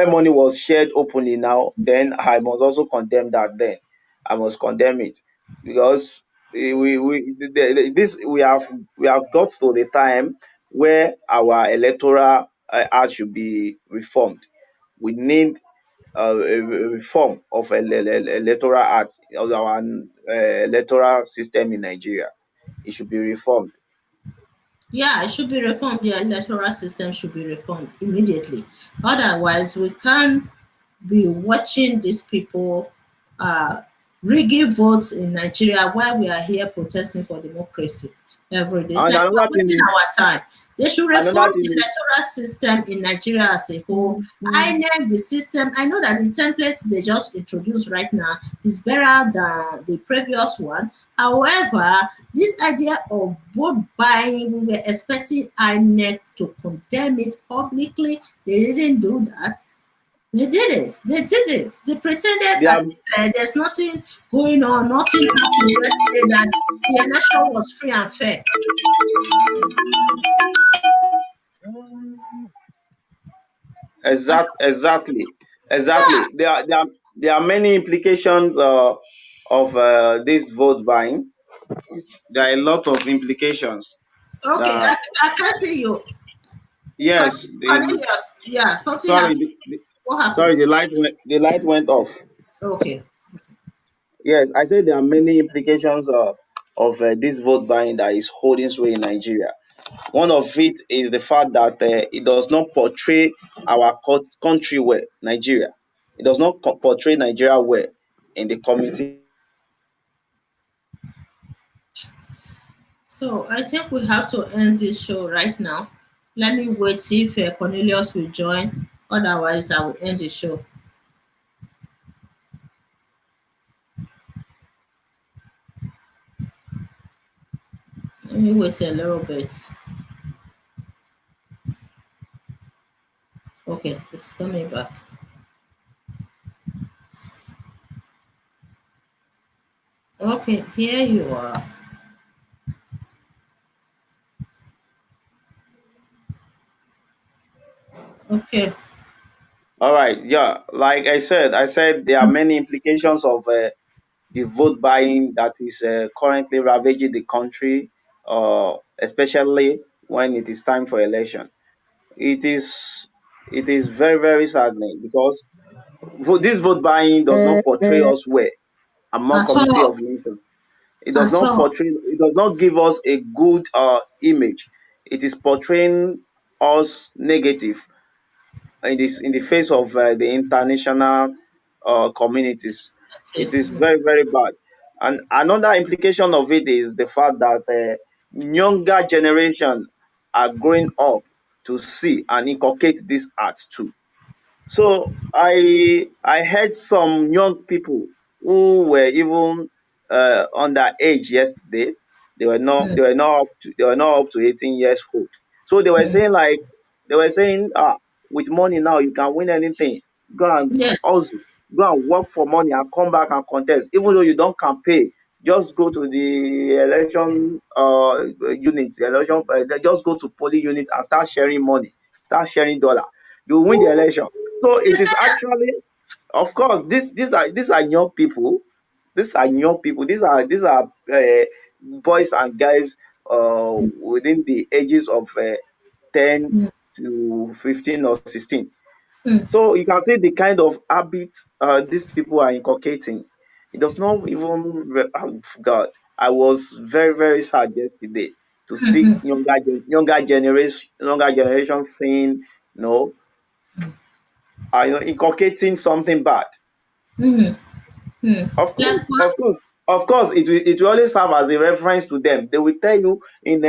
money was shared openly now, then I must also condemn that. Then I must condemn it because this we have got to the time where our electoral act should be reformed. We need a reform of electoral act of our electoral system in Nigeria. It should be reformed. Yeah, it should be reformed. The electoral system should be reformed immediately. Otherwise, we can't be watching these people uh, rigging votes in Nigeria while we are here protesting for democracy every day. It's And like we're wasting our time. They should reform another thing the is electoral system in Nigeria as a whole. INEC, the system, I know that the template they just introduced right now is better than the previous one. However, this idea of vote buying, we were expecting INEC to condemn it publicly. They didn't do that. They did it. They did it. They pretended there as are if there's nothing going on, nothing happened yesterday, that the election was free and fair. exactly Yeah. there are many implications of this vote buying. There are a lot of implications Okay, that I can't see you. yes Cornelius, yeah, something sorry happened. What happened? sorry, the light went off. Okay. Yes, I said there are many implications of this vote buying that is holding sway in Nigeria. One of it is the fact that it does not portray our country well, Nigeria. It does not portray Nigeria well in the community. So I think we have to end this show right now. Let me wait if Cornelius will join. Otherwise, I will end the show. Let me wait a little bit. Okay, it's coming back. Okay, here you are. Okay. All right, yeah, like I said there are many implications of the vote buying that is currently ravaging the country, especially when it is time for election. It is it is very very saddening because this vote buying does not portray us well among At community of all. nations. It does At not all. portray. It does not give us a good image. It is portraying us negative in the face of the international communities. It is very very bad. And another implication of it is the fact that younger generation are growing up to see and inculcate this art too. So I heard some young people who were even underage yesterday. Mm, They were not up to 18 years old. So mm. they were saying with money now you can win anything. Go and Yes. also go and work for money and come back and contest. Even though you don't campaign, just go to the election unit, the election just go to polling unit and start sharing money, start sharing dollar. You win the Who election. So you it is said that? actually, of course, these are young people. These are young people. These are boys and guys within the ages of 10 Mm, to 15 or 16. mm, So you can see the kind of habit these people are inculcating. It does not even oh, God. I was very very sad yesterday to see mhm, younger generation saying no, inculcating something bad. mhm, mm. Like Of what? course, it will always serve as a reference to them. They will tell you in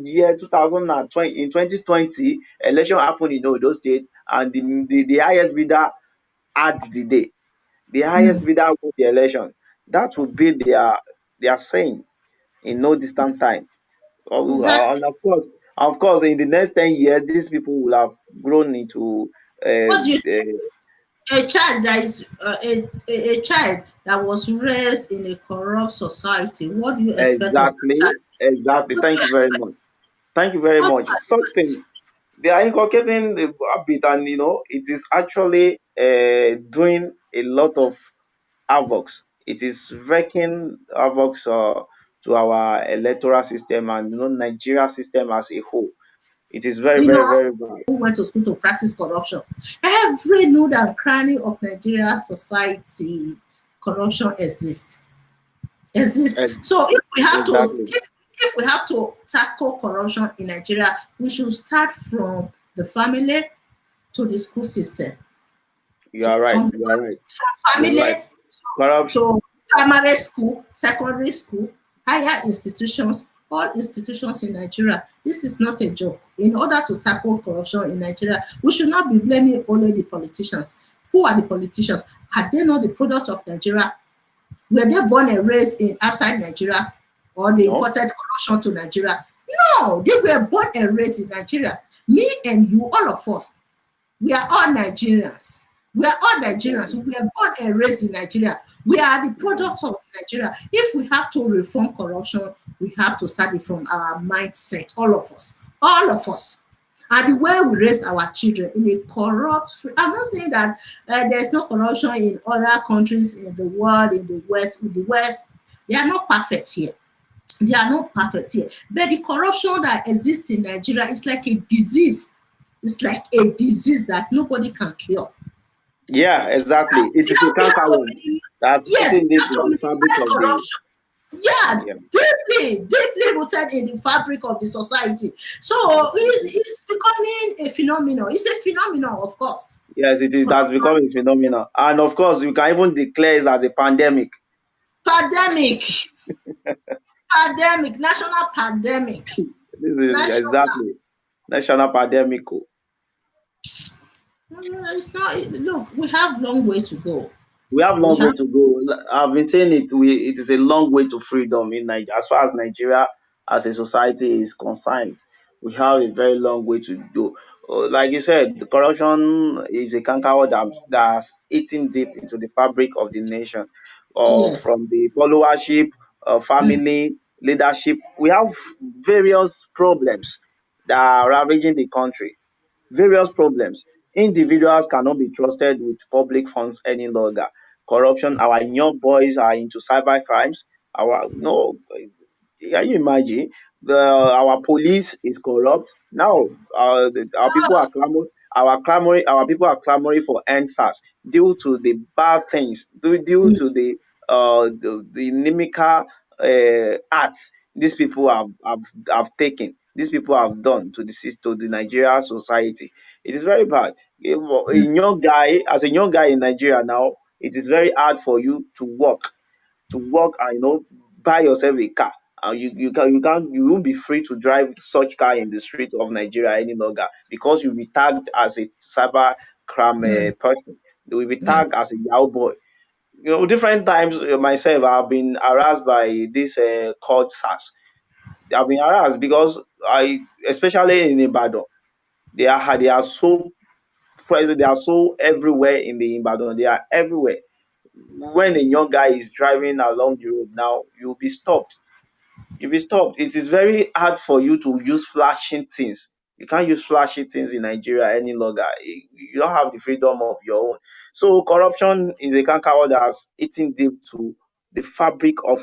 year 2020, in 2020, election happened in Ondo State, and the highest bidder had the day. The highest Mm, bidder won the election. That will be their saying in no distant time. exactly. And of course, in the next 10 years, these people will have grown into uh, What do you uh, think? a child that is a child that was raised in a corrupt society, what do you expect of that Exactly, child? exactly. What do Thank you you very expect? much. Thank you very What do much. you Such expect? thing, they are inculcating the habit, and it is actually doing a lot of havocs. It is wreaking havocs to our electoral system and Nigeria system as a whole. It is very, You very, know, very bad. who went to school to practice corruption? Every nook and cranny of Nigeria society, corruption exists. Ex- So if we have to, Exactly. if we have to tackle corruption in Nigeria, we should start from the family to the school system, You are right. from You are right. You are family right. Corruption. to primary school, secondary school, higher institutions, all institutions in Nigeria. This is not a joke. In order to tackle corruption in Nigeria, we should not be blaming only the politicians. Who are the politicians? Are they not the product of Nigeria? Were they born and raised in outside Nigeria, or they No. imported corruption to Nigeria? No, they were born and raised in Nigeria. Me and you, all of us, we are all Nigerians. We are all Nigerians. Exactly. We are born and raised in Nigeria. We are the product of Nigeria. If we have to reform corruption, we have to start it from our mindset, all of us. All of us. And the way we raise our children in a corrupt, I'm not saying that there's no corruption in other countries in the world, in the West. In the West, they are not perfect here. They are not perfect here. But the corruption that exists in Nigeria is like a disease. It's like a disease that nobody can cure. Yeah, exactly. It is a We have to, cankerworm that's yes, we eating deep have to in the fabric minimize of the. corruption. Yeah, Yeah. deeply rooted in the fabric of the society. So it's becoming a phenomenon. It's a phenomenon, of course. Yes, it is. That's Corruption. becoming phenomenal, and of course, you can even declare it as a pandemic. Pandemic, pandemic, national pandemic, This is national. exactly national pandemic. It's not. Look, we have long way to go. We have We long way have. to go. I've been saying it. It is a long way to freedom in Nigeria. As far as Nigeria as a society is concerned, we have a very long way to go. Like you said, the corruption is a cankerworm that's eating deep into the fabric of the nation. Yes. From the followership, Mm, family, leadership, we have various problems that are ravaging the country. Various problems. Individuals cannot be trusted with public funds any longer. Corruption, our young boys are into cyber crimes. Our no, can you imagine? Our police is corrupt. Now our people are clamoring, our people are clamoring for answers due to the bad things, due mm, to the inimical acts these people have taken, these people have done to the Nigeria society. It is very bad. mm, As a young guy in Nigeria now, it is very hard for you to work and buy yourself a car. And you won't be free to drive such car in the street of Nigeria any longer because you'll be tagged as a cyber crime mm, person. You will be mm. tagged as a Yahoo boy. Different times myself I've been harassed by this called SARS. I've been harassed because especially in Ibadan, they are so present, they are so everywhere in the Ibadan, they are everywhere. When a young guy is driving along the road now, you'll be stopped. You'll be stopped. It is very hard for you to use flashing things. You can't use flashy things in Nigeria any longer. You don't have the freedom of your own. So corruption is a canker that's eating deep to the fabric of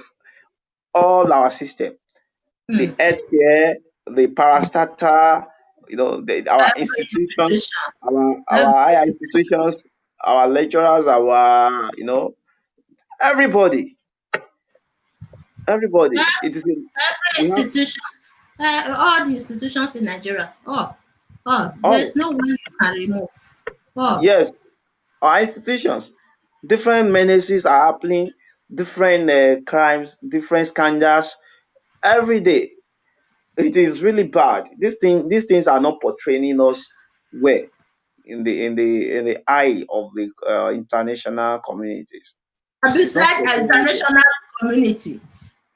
all our system. The Mm. healthcare, the parastatal, our Every institutions, institution, our every higher institution, institutions, our lecturers, our everybody, everybody. It is every we have institutions, all the institutions in Nigeria. all There's no one you can remove. Oh, yes, our institutions. Different menaces are happening, different crimes, different scandals every day. It is really bad. These things are not portraying us well in the eye of the international communities. It's not beside portraying us well. international community,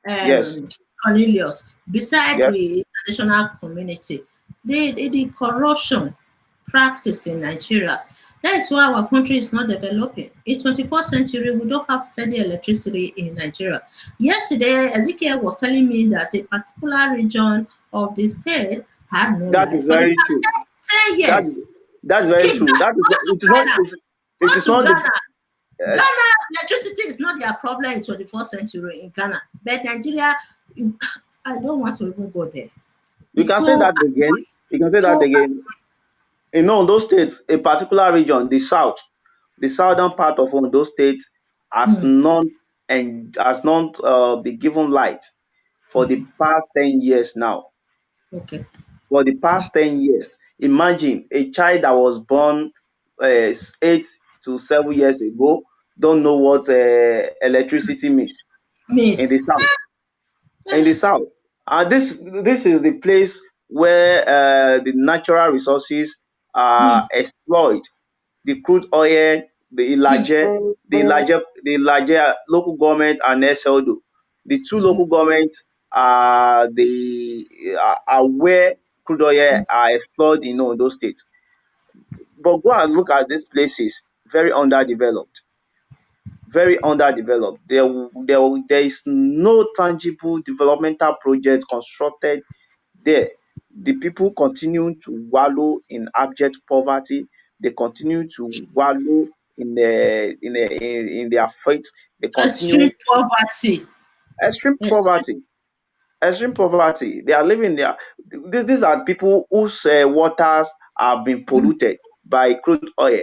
Yes, um, Cornelius, beside yes, the international community, the corruption practice in Nigeria. That is why our country is not developing. In 21st century, we don't have steady electricity in Nigeria. Yesterday, Ezekiel was telling me that a particular region of the state had no That light is for the very past true. 10 That years. that's very Keep true. that. That is Go not, to it is not Ghana. it Go is to not the Ghana. uh, Ghana, electricity is not their problem in 21st century in Ghana. But Nigeria, I don't want to even go there. you It's can say so that again. You can say that so again. In Ondo State, a particular region, the south, the southern part of Ondo State has mm, not been given light for the past 10 years now. okay. For the past 10 years, imagine a child that was born 8 to 7 years ago don't know what electricity means in the Miss. south. In the south, and this is the place where the natural resources are Mm, explored. The crude oil, mm, the larger local government and SLDO. The two mhm, local governments are where crude oil mm. are explored in those states. But go and look at these places, very underdeveloped, very underdeveloped. There is no tangible developmental project constructed there. The people continue to wallow in abject poverty. They continue to wallow in their fate. They Extreme continue poverty. extreme Extreme. poverty. Extreme poverty. They are living there. These are people whose waters have been Mm. polluted by crude oil.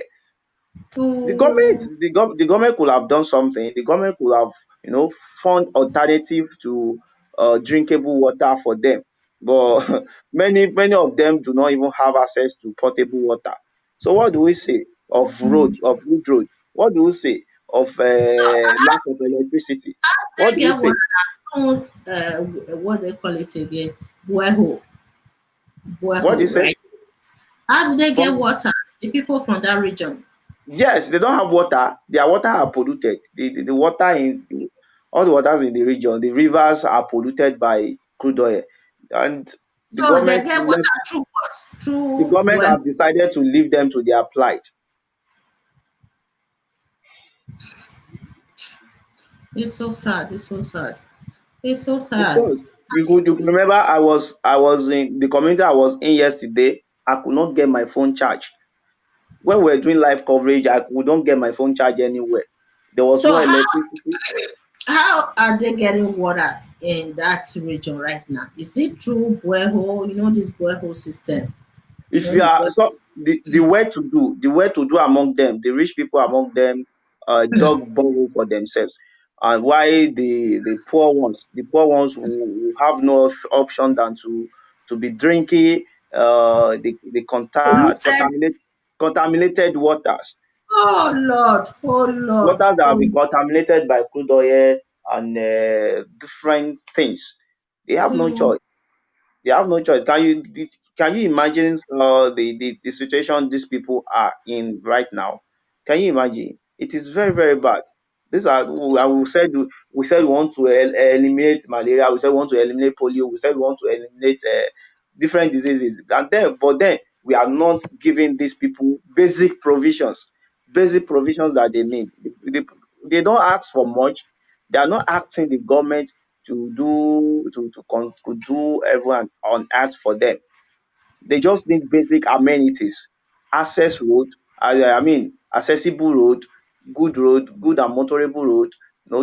Oh, The government could have done something. The government could have, found alternative to drinkable water for them. But many of them do not even have access to potable water. So what do we say of good road? What do we say of so lack of electricity? What I do we get say? water from what they call it again? Borehole. What do you Borehole, say? right? How do they get From water? The people from that region. Yes, they don't have water. Their water are polluted. The water in all the waters in the region, the rivers are polluted by crude oil, and the So they government get left. water through what? The Through government well. have decided to leave them to their plight. It's so sad. It's so sad. It's so Of sad. course, you could remember I was in the community I was in yesterday. I could not get my phone charged. When we were doing live coverage, I could not get my phone charged anywhere. There was no So electricity. how are they getting water in that region right now? Is it through borehole? You know this borehole system. You If know you the are borehole. so the way to do among them, the rich people among them Hmm. dug borehole for themselves, and why the poor ones who have no option than to be drinking Polluted. contaminated Oh Lord. Oh Lord. waters that have Oh. been contaminated by crude oil and different things. They have no Mm. choice. They have no choice. Can you imagine the situation these people are in right now? Can you imagine? It is very very bad. These are we said we want to eliminate malaria. We said we want to eliminate polio. We said we want to eliminate different diseases. But then we are not giving these people basic provisions that they need. They don't ask for much. They are not asking the government to do everyone on earth for them. They just need basic amenities, access road, accessible road, good and motorable road,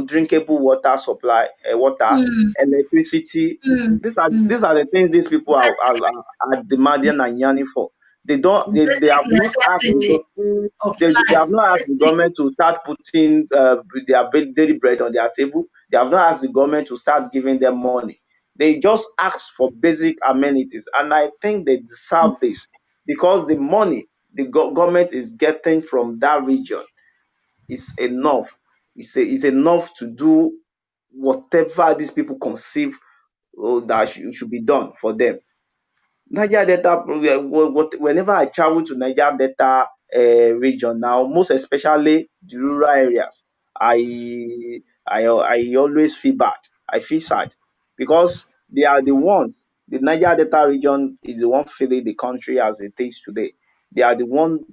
drinkable water supply, water, Mm. electricity. Mm. These are Mm. these are the things these people are, Basic, are, are are demanding and yearning for. They don't they basic have not asked necessity of they life. have not asked the Basic. government to start putting their daily bread on their table. They have not asked the government to start giving them money. They just ask for basic amenities, and I think they deserve this because the money the government is getting from that region is enough. It's enough to do whatever these people conceive that should be done for them. Niger Delta, whenever I travel to Niger Delta region now, most especially the rural areas, I always feel bad. I feel sad because they are the ones. The Niger Delta region is the one feeding the country as it is today. They are the one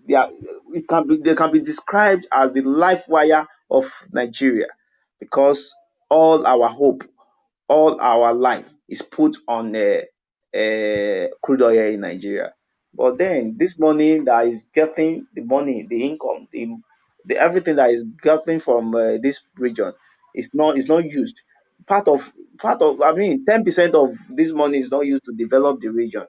they are they can be described as the life wire of Nigeria, because all our hope, all our life is put on crude oil in Nigeria. But then this money that is getting, the money, the income, the everything that is getting from this region is not used. Part of I mean 10% of this money is not used to develop the region.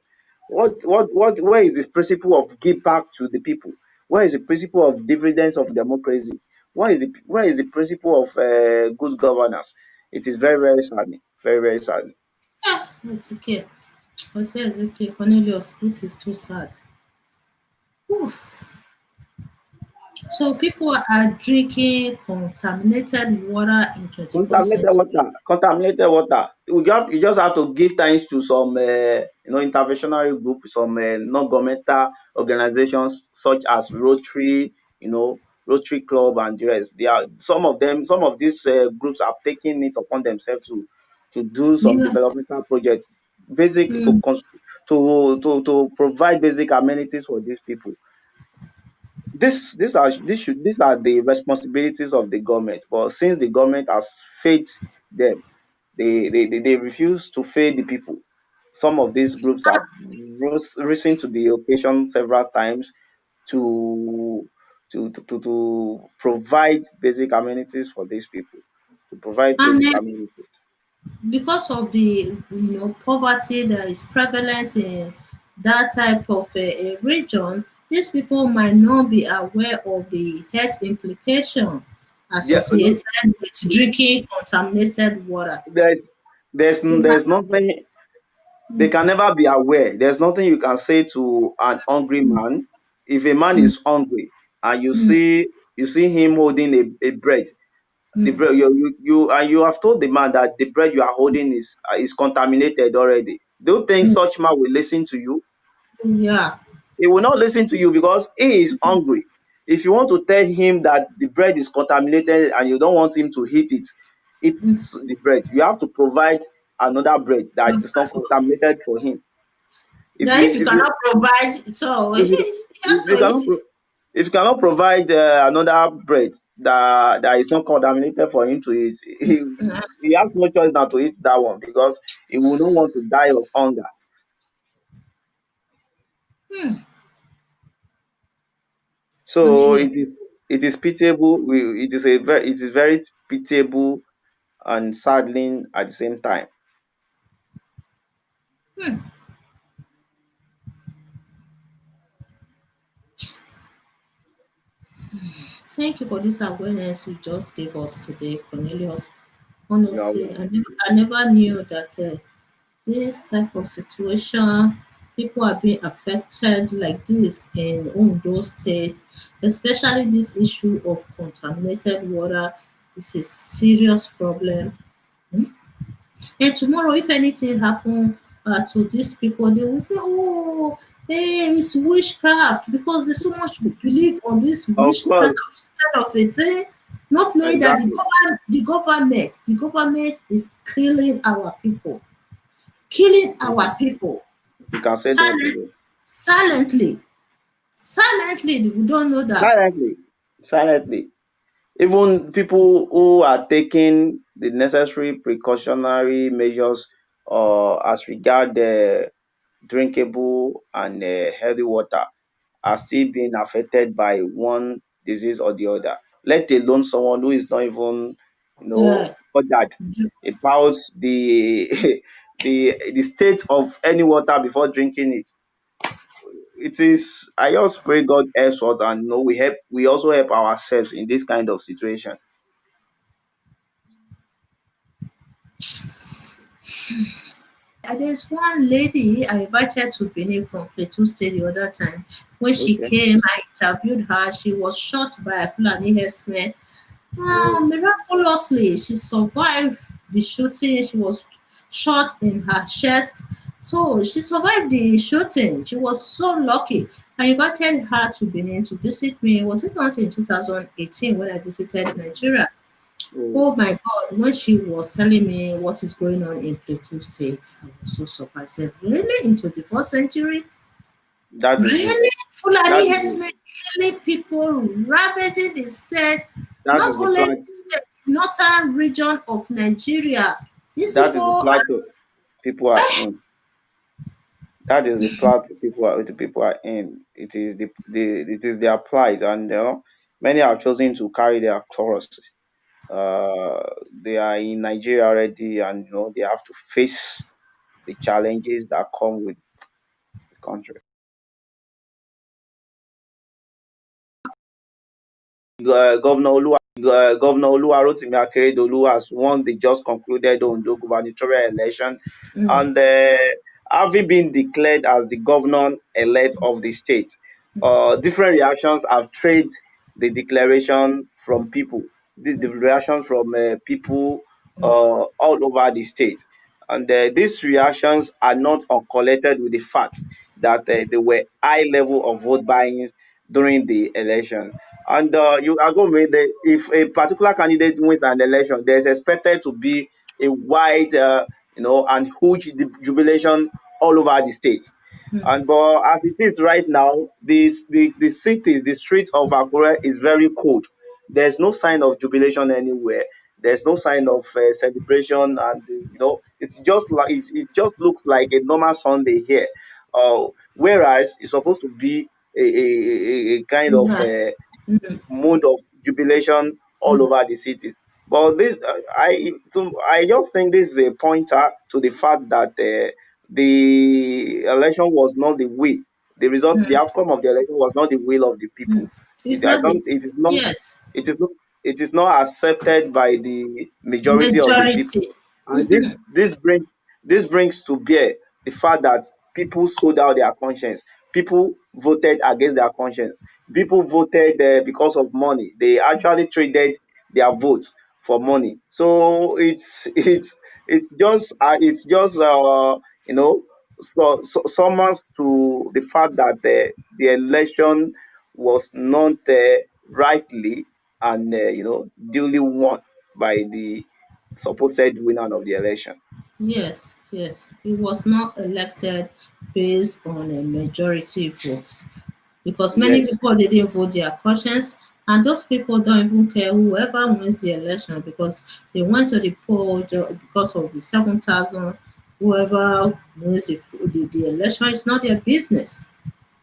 Where is this principle of give back to the people? Where is the principle of dividends of democracy? Where is the principle of good governance? It is very, very saddening. Very, very saddening. Ah, it's okay. I say it's okay, Cornelius. This is too sad. Whew. So people are drinking contaminated water in 21st Contaminated century. water, contaminated water. You just have to give thanks to some interventionary group, some non-governmental organizations such as Rotary, Rotary Club and the rest. They are some of them. Some of these groups have taken it upon themselves to do some Yeah. developmental projects, basic Mm. to provide basic amenities for these people. These are the responsibilities of the government, but since the government has failed them, they refuse to fail the people. Some of these groups have risen to the occasion several times to to provide basic amenities for these people, to provide And basic then amenities. because of the poverty that is prevalent in that type of a region, these people might not be aware of the health implication Yeah, associated with drinking contaminated water. there's there's They might there's nothing. They mm, can never be aware. There's nothing you can say to an hungry man. If a man mm, is hungry and you mm, see you see him holding a bread, the mm, bread you have told the man that the bread you are holding is contaminated already. Do you think mm, such man will listen to you? yeah. He will not listen to you because he is hungry. If you want to tell him that the bread is contaminated and you don't want him to eat Mm. the bread, you have to provide another bread that is not So contaminated for him. If then you if you if you cannot provide, so if he you has if to you eat cannot it. if you cannot provide another bread that is not contaminated for him to eat, Mm, he has no choice now to eat that one because he will not want to die of hunger. mm, So Cornelius. it is pitiable. It is very pitiable and saddening at the same time. Hmm. Thank you for this awareness you just gave us today, Cornelius. You know, Honestly, I never knew that this type of situation, people are being affected like this in Ondo State, especially this issue of contaminated water is a serious problem. Hmm? And tomorrow, if anything happen to these people, they will say, "Oh, hey, it's witchcraft," because there's so much belief on this of witchcraft course, instead of a thing, not knowing that the exactly. government, the government, the government is killing our people, killing You our people you can say that silent, again. silently, silently. We don't know that. Silently, silently. Even people who are taking the necessary precautionary measures as regard drinkable and healthy water are still being affected by one disease or the other. Let alone someone who is not even, Yeah. bothered about the the state of any water before drinking it. It is. I just pray God helps us, and we also help ourselves in this kind of situation. There's one lady I invited to Benin from Plateau State the other time. When she Okay. came, I interviewed her. She was shot by a Fulani herdsman. Oh, Miraculously, she survived the shooting. She was shot in her chest. So she survived the shooting. She was so lucky. I invited her to Benin to visit me. Was it not in 2018 when I visited Nigeria? oh, Oh my God, when she was telling me what is going on in Plateau State, I was so surprised. I said, really? In 21st century? that is it. Really? That Fulani is herdsmen killing people, ravaging the state, that not is the only plight. the state, northern region of Nigeria. These That is the people are, plight of people are in. That is the plight the people are in. It is it is their plight, and many have chosen to carry their cross. They are in Nigeria already, and they have to face the challenges that come with the country. Governor Oluwarotimi Akeredolu has won the just concluded Ondo gubernatorial election, mm, and having been declared as the governor-elect of the state, different reactions have trailed the declaration from people, the reactions from people all over the state. And these reactions are not uncorrelated with the fact that there were high level of vote buying during the elections. And you are going with if a particular candidate wins an election, there's expected to be a wide, and huge jubilation all over the state. mm, And but as it is right now, the cities, the streets of Akure is very cold. There's no sign of jubilation anywhere. There's no sign of celebration, and it's just like it just looks like a normal Sunday here. Whereas it's supposed to be a kind of yeah, mm, mood of jubilation all mm, over the cities. But I just think this is a pointer to the fact that the election was not the will. The mm, outcome of the election was not the will of the people. mm. It's I not the, don't. It is not. yes, It is not. It is not accepted by the majority of the people, majority. and this brings to bear the fact that people sold out their conscience. People voted against their conscience. People voted because of money. They actually traded their vote for money. So it's just summons to the fact that the election was not rightly and duly won by the supposed winner of the election. Yes, yes. It was not elected based on a majority vote because many Yes. people didn't vote their conscience, and those people don't even care whoever wins the election because they went to the poll because of the 7,000. Whoever wins the election is not their business.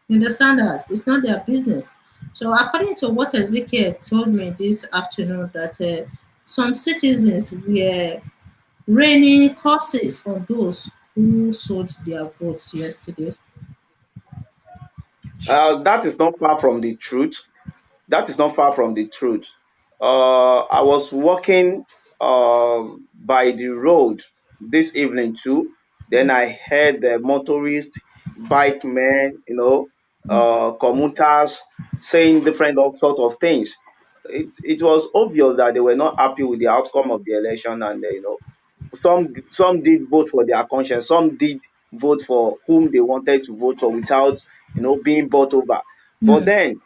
You understand that? It's not their business. So, according to what Ezekiel told me this afternoon, that some citizens were raining curses on those who sold their votes yesterday. That is not far from the truth. That is not far from the truth. I was walking by the road this evening too. Then I heard the motorists, bike men, commuters saying different sort of things. It was obvious that they were not happy with the outcome of the election, and some did vote for their conscience, some did vote for whom they wanted to vote for without being bought over. But Mm, then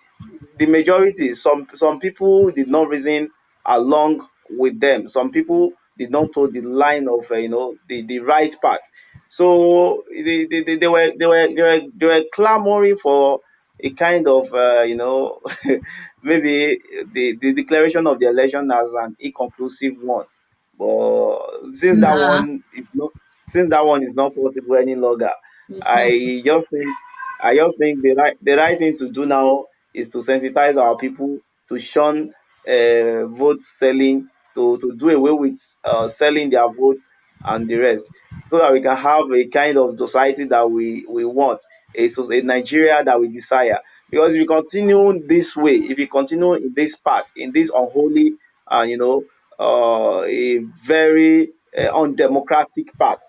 the majority, some people did not reason along with them. Some people did not toe the line of the right path. So they were clamoring for a kind of maybe the declaration of the election as an inconclusive one. But since that nah, one is not since that one is not possible any longer, it's not. I just think the right thing to do now is to sensitize our people to shun vote selling, to do away with selling their vote and the rest, so that we can have a kind of society that we want, a Nigeria that we desire. Because if you continue this way, if you continue in this path, in this unholy and a very undemocratic path,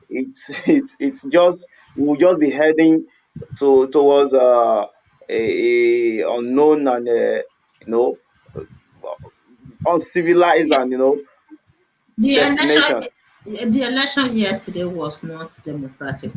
it's just we'll just be heading towards a unknown and you know uncivilized Yeah, and the destination. election, the election yesterday was not democratic.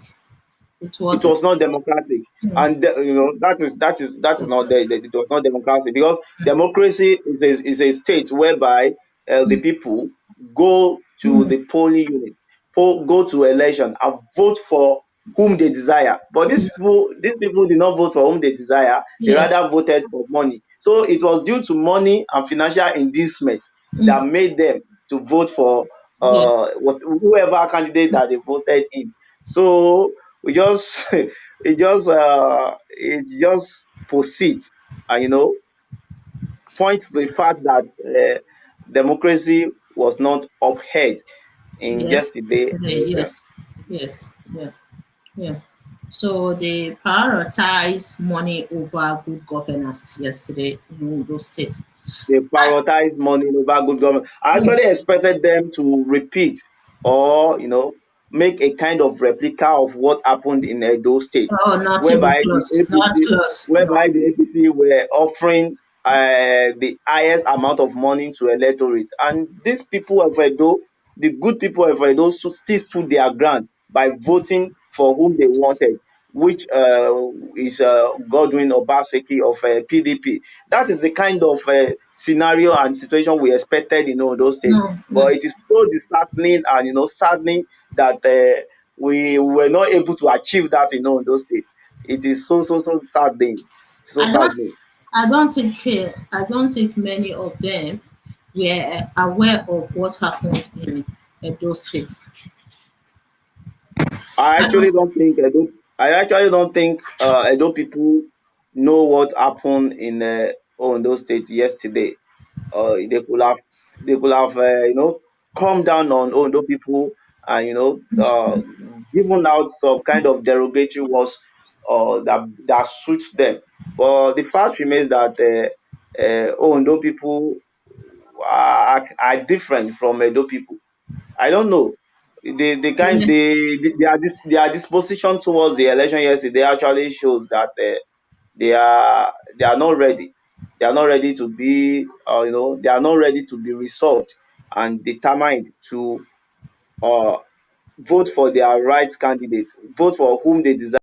It It wasn't. was not democratic, Mm, and that is not there. It was not democratic because democracy is a state whereby the people go to mm, the polling unit, go to election and vote for whom they desire. But these people did not vote for whom they desire. They Yes. rather voted for money. So it was due to money and financial inducement that Mm. made them to vote for Yes. whoever candidate that they voted in. So we just it just proceeds and points to the fact that democracy was not upheld in Yes. yesterday Today. election. Yes. Yes. Yeah. Yeah. So they prioritize money over good governance yesterday in Ondo State. They prioritize money over good government. I Mm. actually expected them to repeat or make a kind of replica of what happened in Edo State, Oh, not even whereby the close. Not APC, close. No. whereby the APC were offering the highest amount of money to electorate, and these people of Edo, the good people of Edo, still stood their ground by voting for whom they wanted, which is Godwin Obaseki of PDP. That is the kind of scenario and situation we expected in Ondo State. No. No. But it is so disheartening and saddening that we were not able to achieve that in Ondo State. It is so saddening. So I don't. saddening. I don't think many of them were aware of what happened in Edo State. I I actually don't. don't think Edo. I actually don't think Edo people know what happened in Ondo State yesterday. They could have calmed down on Ondo people and given out some kind of derogatory words that suits them. But the fact remains that Ondo people are different from Edo people. I don't know. They kind Yeah. their disposition towards the election yesterday actually shows that they are not ready. They are not ready to be they are not ready to be resolved and determined to uh, vote for their right candidate, vote for whom they desire.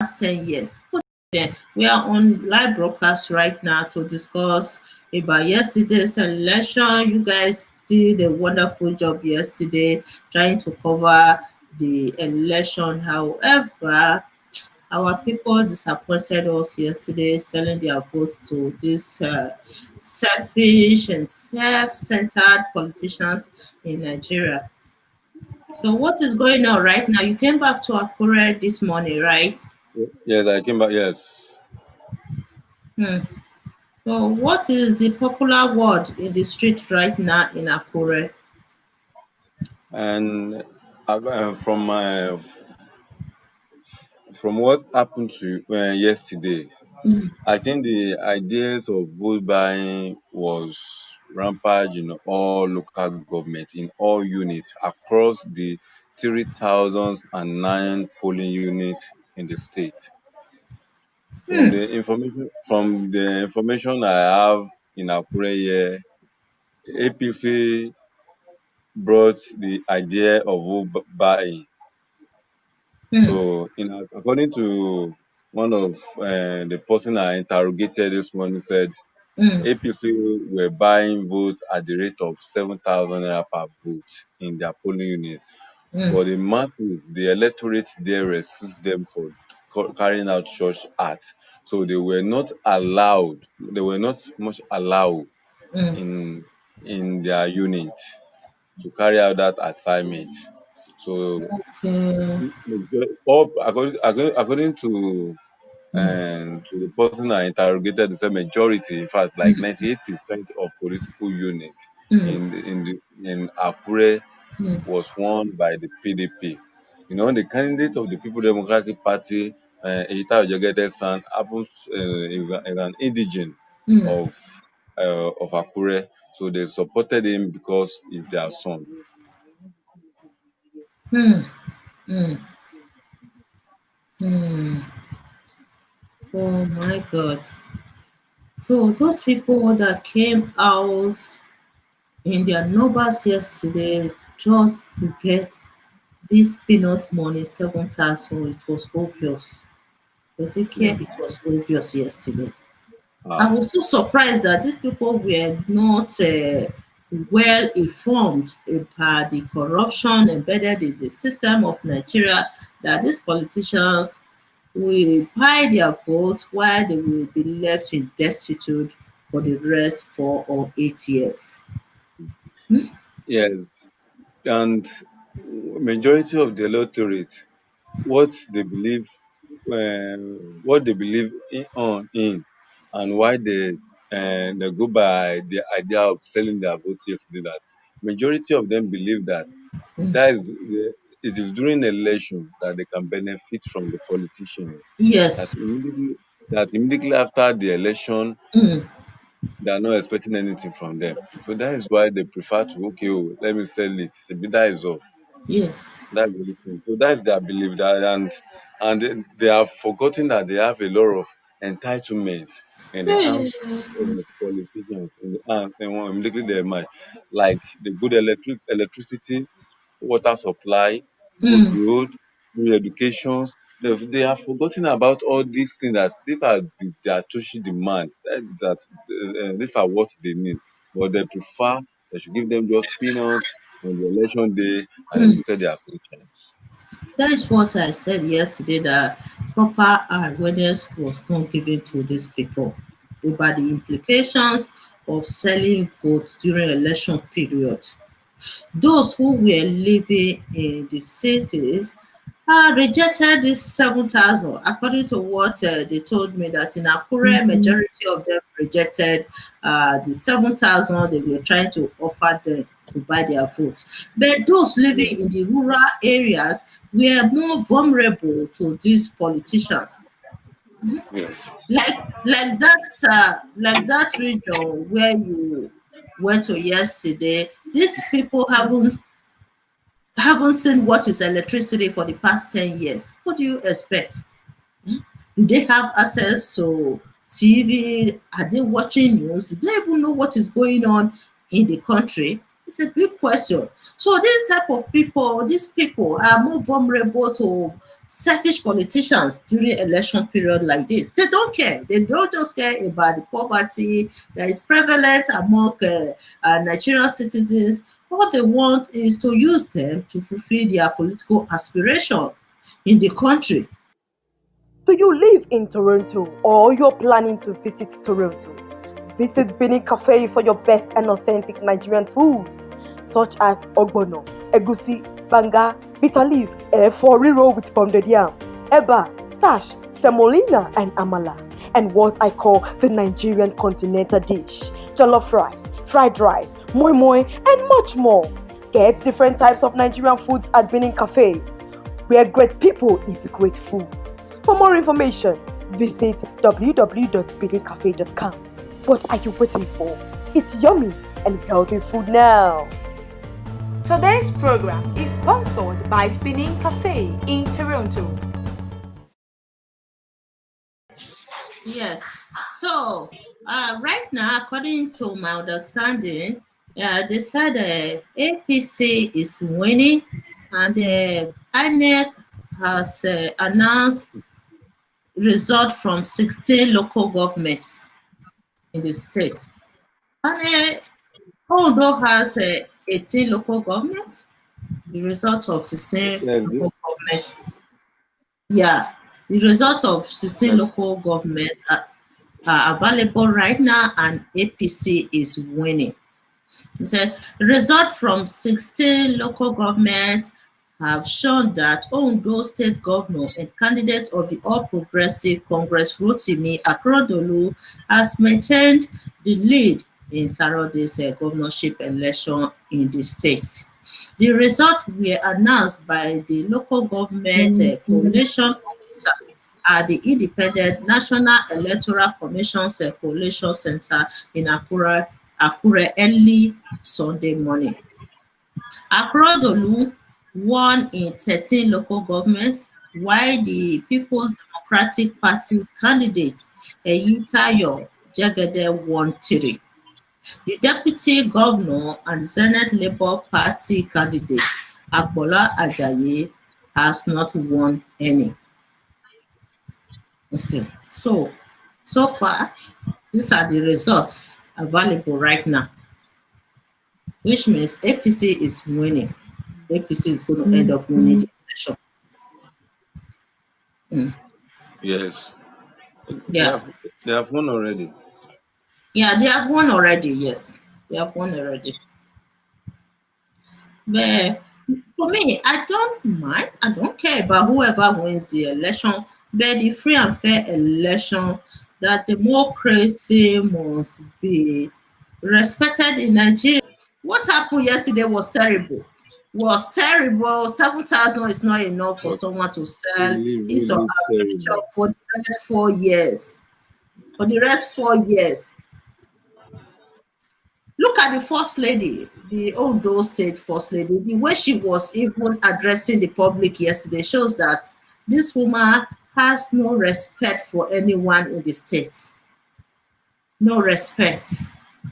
Last 10 years. Then we are on live broadcast right now to discuss about yesterday's election. You guys did a wonderful job yesterday trying to cover the election. However, our people disappointed us yesterday, selling their votes to these selfish and self-centered politicians in Nigeria. So, what is going on right now? You came back to Akure this morning, right? Yes, I came back. Yes, Hmm. So, what is the popular word in the street right now in Akure? and from what happened to yesterday, Mm. I think the ideas of vote buying was rampant in all local governments, in all units across the 3,009 polling units in the state. From the information I have in Akure here, APC brought the idea of vote buying. Mm. So, according to one of the person I interrogated this morning, said Mm. APC were buying votes at the rate of 7,000 naira per vote in their polling units, Mm. but the masses, the electorate there resist them for carrying out such acts. So they were not allowed. They were not much allowed Mm. in their unit to carry out that assignment. So Okay. according Mm. to the person I interrogated, the majority, in fact, like Mm. 98% of political units Mm. in Akure Mm. was won by the PDP. The candidate of the People Democratic Party, Ejita Ojegede San, happens is an indigene Mm. of Akure, so they supported him because he's their son. Mm. Mm. Mm. Oh my God. So those people that came out in their numbers yesterday just to get this peanut money, 7,000, it was obvious. Ezekiel, it was obvious yesterday. I Ah, was so surprised that these people were not well informed about the corruption embedded in the system of Nigeria, that these politicians will buy their votes while they will be left in destitute for the rest 4 or 8 years. yes. And majority of the electorate, what they believe, what they believe in, and why they go by the idea of selling their votes yesterday. That majority of them believe that Mm. it is during election that they can benefit from the politicians. That Yes. immediately that immediately after the election, Mm. they are not expecting anything from them. So that is why they prefer to, okay, oh, let me sell it. That is all. Yes. That's the only thing. So that's their belief. And they have forgotten that they have a lot of entitlements in the hands of the politicians. In the hands, and immediately they might, like the good electricity, water supply, good Mm. road, good educations. They have forgotten about all these things, that these are their social demands. These are what they need. But they prefer they should give them just peanuts on the election day, and they will Mm. set their conscience. That is what I said yesterday, that proper awareness was not given to these people about the implications of selling votes during election period. Those who were living in the cities rejected this 7,000. According to what they told me, that in Akure, majority of them rejected the 7,000 they were trying to offer them to buy their votes. But those living in the rural areas were more vulnerable to these politicians. Yes. Like that region where you went to yesterday, these people haven't seen what is electricity for the past 10 years. What do you expect? Do they have access to TV? Are they watching news? Do they even know what is going on in the country? It's a big question. So this type of people, these people are more vulnerable to selfish politicians during election period like this. They don't care. They don't just care about the poverty that is prevalent among Nigerian citizens. All they want is to use them to fulfill their political aspiration in the country. Do you live in Toronto or you're planning to visit Toronto? Visit Benin Cafe for your best and authentic Nigerian foods such as ogbono, egusi, banga, bitter leaf, efo riro with pounded yam, eba, stash, semolina and amala, and what I call the Nigerian continental dish, jollof rice, fried rice, moi moi, and much more. Get different types of Nigerian foods at Benin Cafe, where great people eat great food. For more information, visit www.benincafe.com. What are you waiting for? It's yummy and healthy food now. Today's program is sponsored by Benin Cafe in Toronto. Yes. So, right now, according to my understanding, they said APC is winning, and INEC has announced result from 16 local governments in the state. And Ondo has 18 local governments. The result of 16 Yes. local governments, yeah, the result of 16 Yes. local governments are available right now, and APC is winning. He said result from 16 local governments have shown that Ondo State Governor and candidate of the All Progressive Congress Rotimi Akeredolu has maintained the lead in Saturday's governorship election in the state. The results were announced by the local government coalition officers at the Independent National Electoral Commission's Coalition Center in Akure early Sunday morning. Akeredolu won in 13 local governments, while the People's Democratic Party candidate Eyitayo Jegede won 3. The deputy governor and Senate Labour Party candidate Agbola Ajayi has not won any. Okay, so far These are the results available right now, which means APC is winning. APC is going to end up winning the election. Mm. Yes. They Yeah. have they have won already. Yeah, they have won already. Yes, they have won already. But for me, I don't mind. I don't care about whoever wins the election. But the free and fair election, that democracy must be respected in Nigeria. What happened yesterday was terrible. Was terrible. 7,000 is not enough for Was someone to sell really, his or really her terrible. future for the next 4 years. For the rest 4 years. Look at the first lady, the Ondo State first lady. The way she was even addressing the public yesterday shows that this woman has no respect for anyone in the state. No respect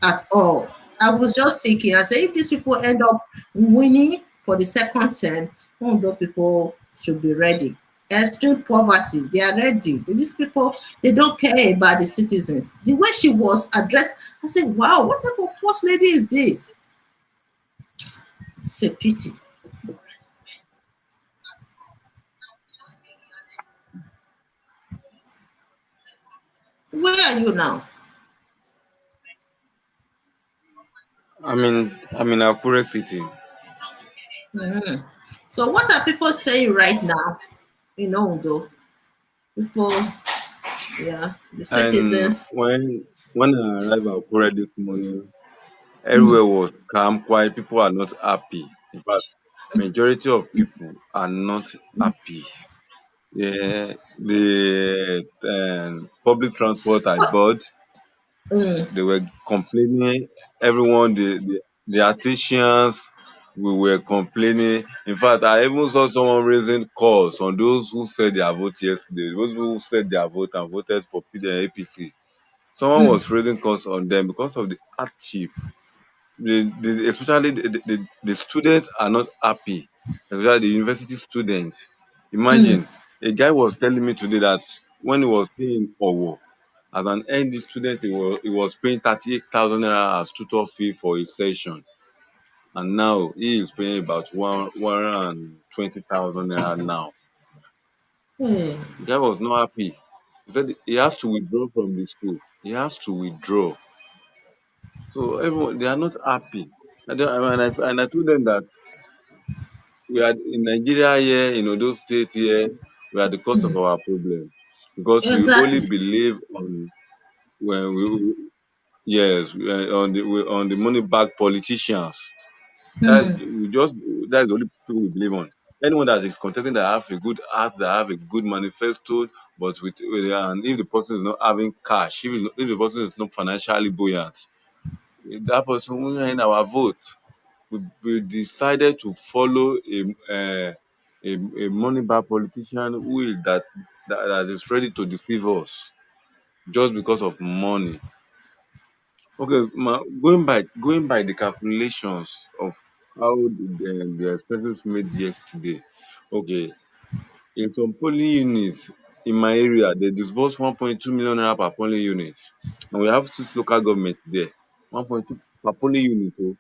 at all. I was just thinking, I said, if these people end up winning for the second term, Ondo people should be ready. Extreme poverty, they are ready. These people, they don't care about the citizens. The way she was addressed, I said, wow, what type of first lady is this? It's a pity. Where are you now? I'm in Akure City. Mhm. So what are people saying right now in Ondo? People, yeah, the And citizens. when I arrived at Akure this morning, Mm, everywhere was calm, quiet. People are not happy. In fact, majority of people are not happy. Yeah, the public transport I board, mm, they were complaining. Everyone, the artisans, we were complaining. In fact, I even saw someone raising calls on those who said their vote yesterday, those who said their vote and voted for APC. Someone mm, was raising calls on them because of the hardship. Especially the students are not happy, especially the university students. mm. Imagine, a guy was telling me today that when he was staying in Owo, as an ND student, he was paying 38,000 naira as tutor fee for his session. And now he is paying about 120,000 naira now. Hey. The guy was not happy. He said he has to withdraw from the school. He has to withdraw. So everyone, they are not happy. And I told them that we are in Nigeria here, in Ondo State here, we are the cause of Mm. our problem because we only Exactly. believe on when we yes on the money back politicians. That Mm. we just that's the only people we believe on. Anyone that is contesting that have a good heart, that have a good manifesto, but and if the person is not having cash, if the person is not financially buoyant, that person will win our vote. We decided to follow a money back politician that is ready to deceive us just because of money. Okay, going by the calculations of how the expenses made yesterday. Okay, in some polling units in my area, they disbursed 1.2 million naira per polling unit, and we have 6 local government there. 1.2 per polling unit. Oh.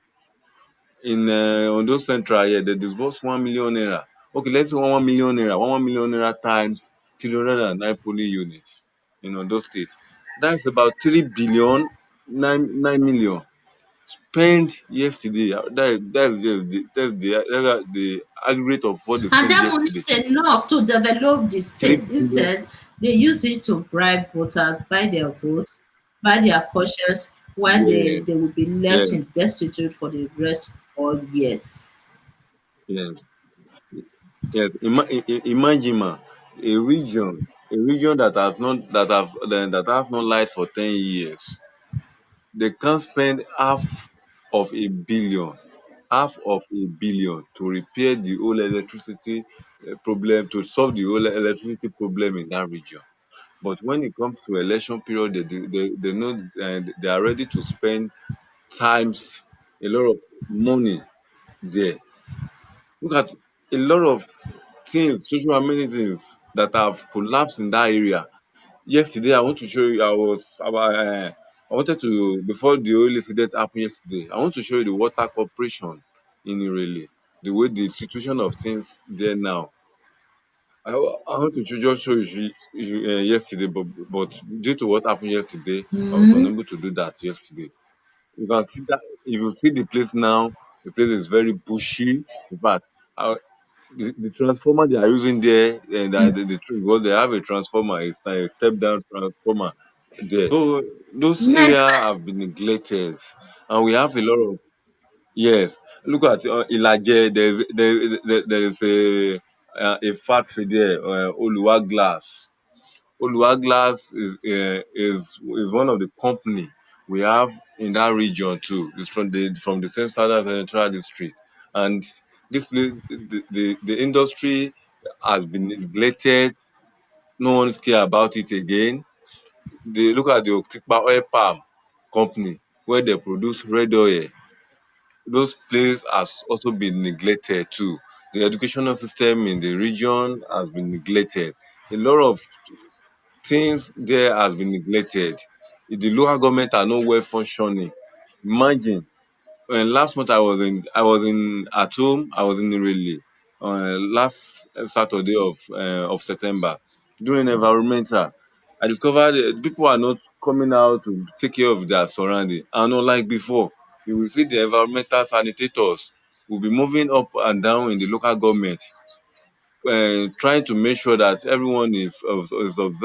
In Ondo Central here, they disbursed 1 million naira. Okay, let's say 1 million naira. 1 million naira times 309 polling units in Ondo State. That's about 3 billion, 9 million spent yesterday. That's the aggregate of what they And spent that money yesterday. is enough to develop the Three state. billion. Instead, they use it to bribe voters, buy their votes, buy their conscience, while Yeah, they will be left yeah, in destitute for the rest 4 years. yes, yes. Imagine, ma, a region that has not light for 10 years. They can't spend half of a billion to repair the whole electricity problem, to solve the whole electricity problem in that region. But when it comes to election period, they know they are ready to spend times a lot of money there. Look at a lot of things, social amenities that have collapsed in that area. Yesterday, I want to show you. I wanted to, before the oil incident happened yesterday, I want to show you the water corporation in Irele, the way the situation of things there now. I want to just show you yesterday, but due to what happened yesterday, I was Mm-hmm. unable to do that yesterday. You can see that if you see the place now, the place is very bushy. In fact, the transformer they are using there, and because they have a transformer, a step down transformer there. So those Next. areas have been neglected, and we have a lot of yes. Look at Ilaje. There is a factory there, Oluwa Glass. Oluwa Glass is one of the company we have in that region too. It's from the same southern central district, and this place, the industry has been neglected. No one care about it again. They look at the Otikpa oil palm company where they produce red oil. Those places has also been neglected too. The educational system in the region has been neglected. A lot of things there has been neglected. The local government are not well functioning. Imagine last month I was in at home. I was in Irele last Saturday of September doing environmental. I discovered people are not coming out to take care of their surrounding. And unlike before, you will see the environmental sanitators will be moving up and down in the local government, trying to make sure that everyone is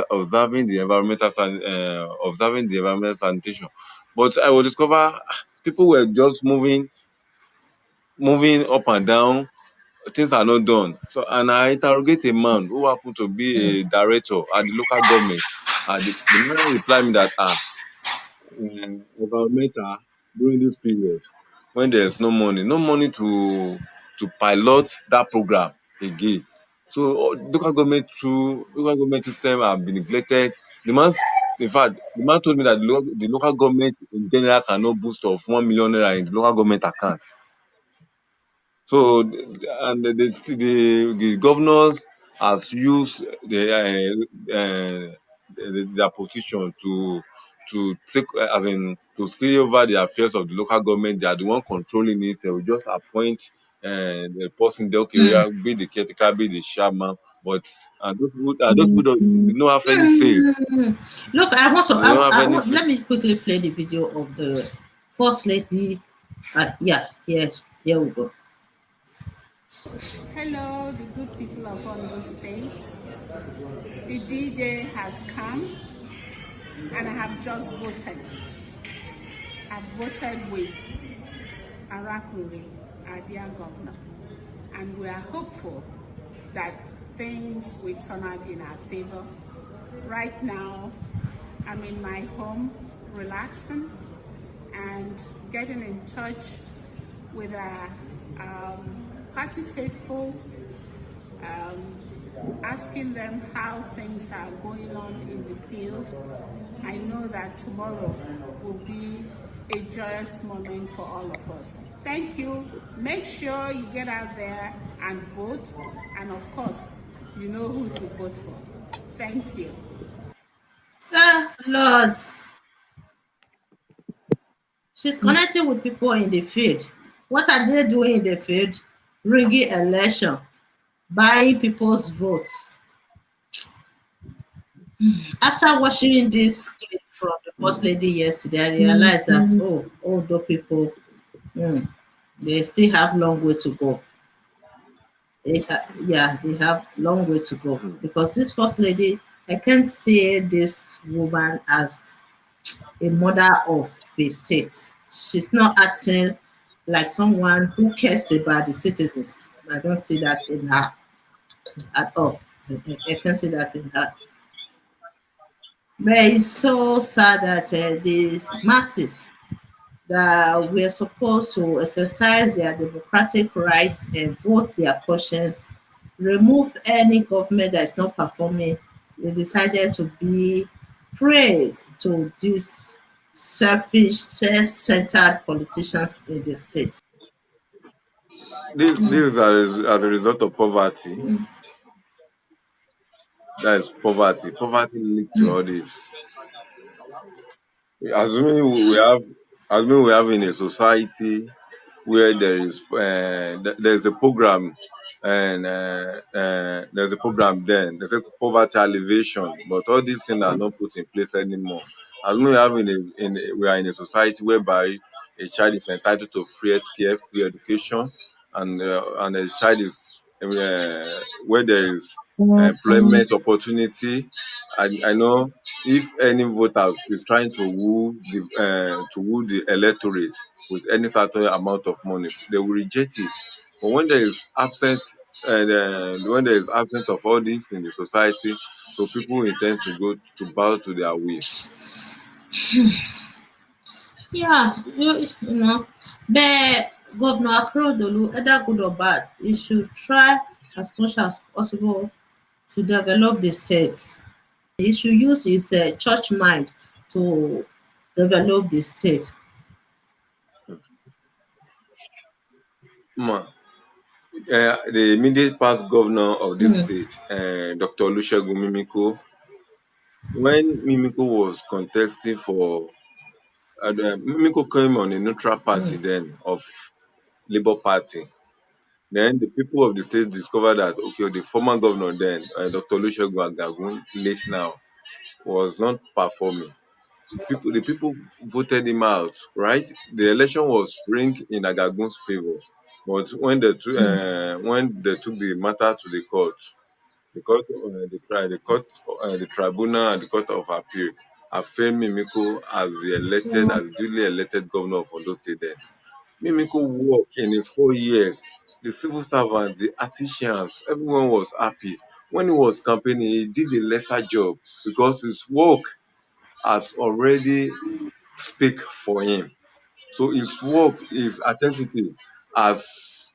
observing the environmental sanitation. But I will discover people were just moving up and down, things are not done. So and I interrogate a man who happened to be a director at the local government, and the man replied me that environmental during this period when there's no money to pilot that program again. So local government system have been neglected. In fact, the man told me that the local government in general cannot boost of 1 million naira in the local government account. So the governors has used their position to take as in to see over the affairs of the local government. They are the one controlling it. They will just appoint the person there. Okay, Mm. yeah, be the caretaker, be the chairman. But those people don't, they don't have any say. Look, I want to. They don't have I any want. say. Let me quickly play the video of the first lady. Yeah, yes. Here we go. Hello, the good people of Ondo State. The D-Day has come and I have just voted. I've voted with Arakuri, our dear governor, and we are hopeful that things will turn out in our favor. Right now, I'm in my home relaxing and getting in touch with our party faithfuls, asking them how things are going on in the field. I know that tomorrow will be a joyous moment for all of us. Thank you. Make sure you get out there and vote. And of course, you know who to vote for. Thank you. Lord, she's connecting with people in the field. What are they doing in the field? Rigging election, buying people's votes. After watching this clip from the first lady yesterday, I realized that older people, they still have long way to go. They have long way to go because this first lady, I can't see this woman as a mother of the state. She's not acting like someone who cares about the citizens. I don't see that in her at all. I can see that in her. But it's so sad that the masses that we're supposed to exercise their democratic rights and vote their conscience, remove any government that is not performing, they decided to be praised to these selfish, self-centered politicians in the state. This is as a result of poverty. That is poverty. Poverty linked to all this. assuming we have assuming we have in a society where there's a program, and there's a program then there's a poverty alleviation, but all these things are not put in place anymore. Assuming we are in a society whereby a child is entitled to free healthcare, free education, and a child is where there is employment opportunity. I know if any voter is trying to woo the electorate with any certain amount of money, they will reject it. But when there is absence of all this in the society, so people intend to go to bow to their will. Yeah, you know, but Governor Akeredolu, either good or bad, he should try as much as possible to develop the state. He should use his church mind to develop the state. Ma, the immediate past governor of this Mm, state, Dr. Olusegun Mimiko, when Mimiko was contesting for Mimiko came on a neutral party mm, then of Labour Party. Then the people of the state discovered that okay, the former governor then, Dr. Olusegun Agagun, late now, was not performing. The people voted him out, right? The election was ring in Agagun's favor, but mm, when they took the matter to the tribunal and the court of appeal affirmed Mimiko as mm, as duly elected governor of Ondo State. Then Mimiko work in his 4 years. The civil servants, the artisans, everyone was happy. When he was campaigning, he did a lesser job because his work has already speak for him. So his work, his identity as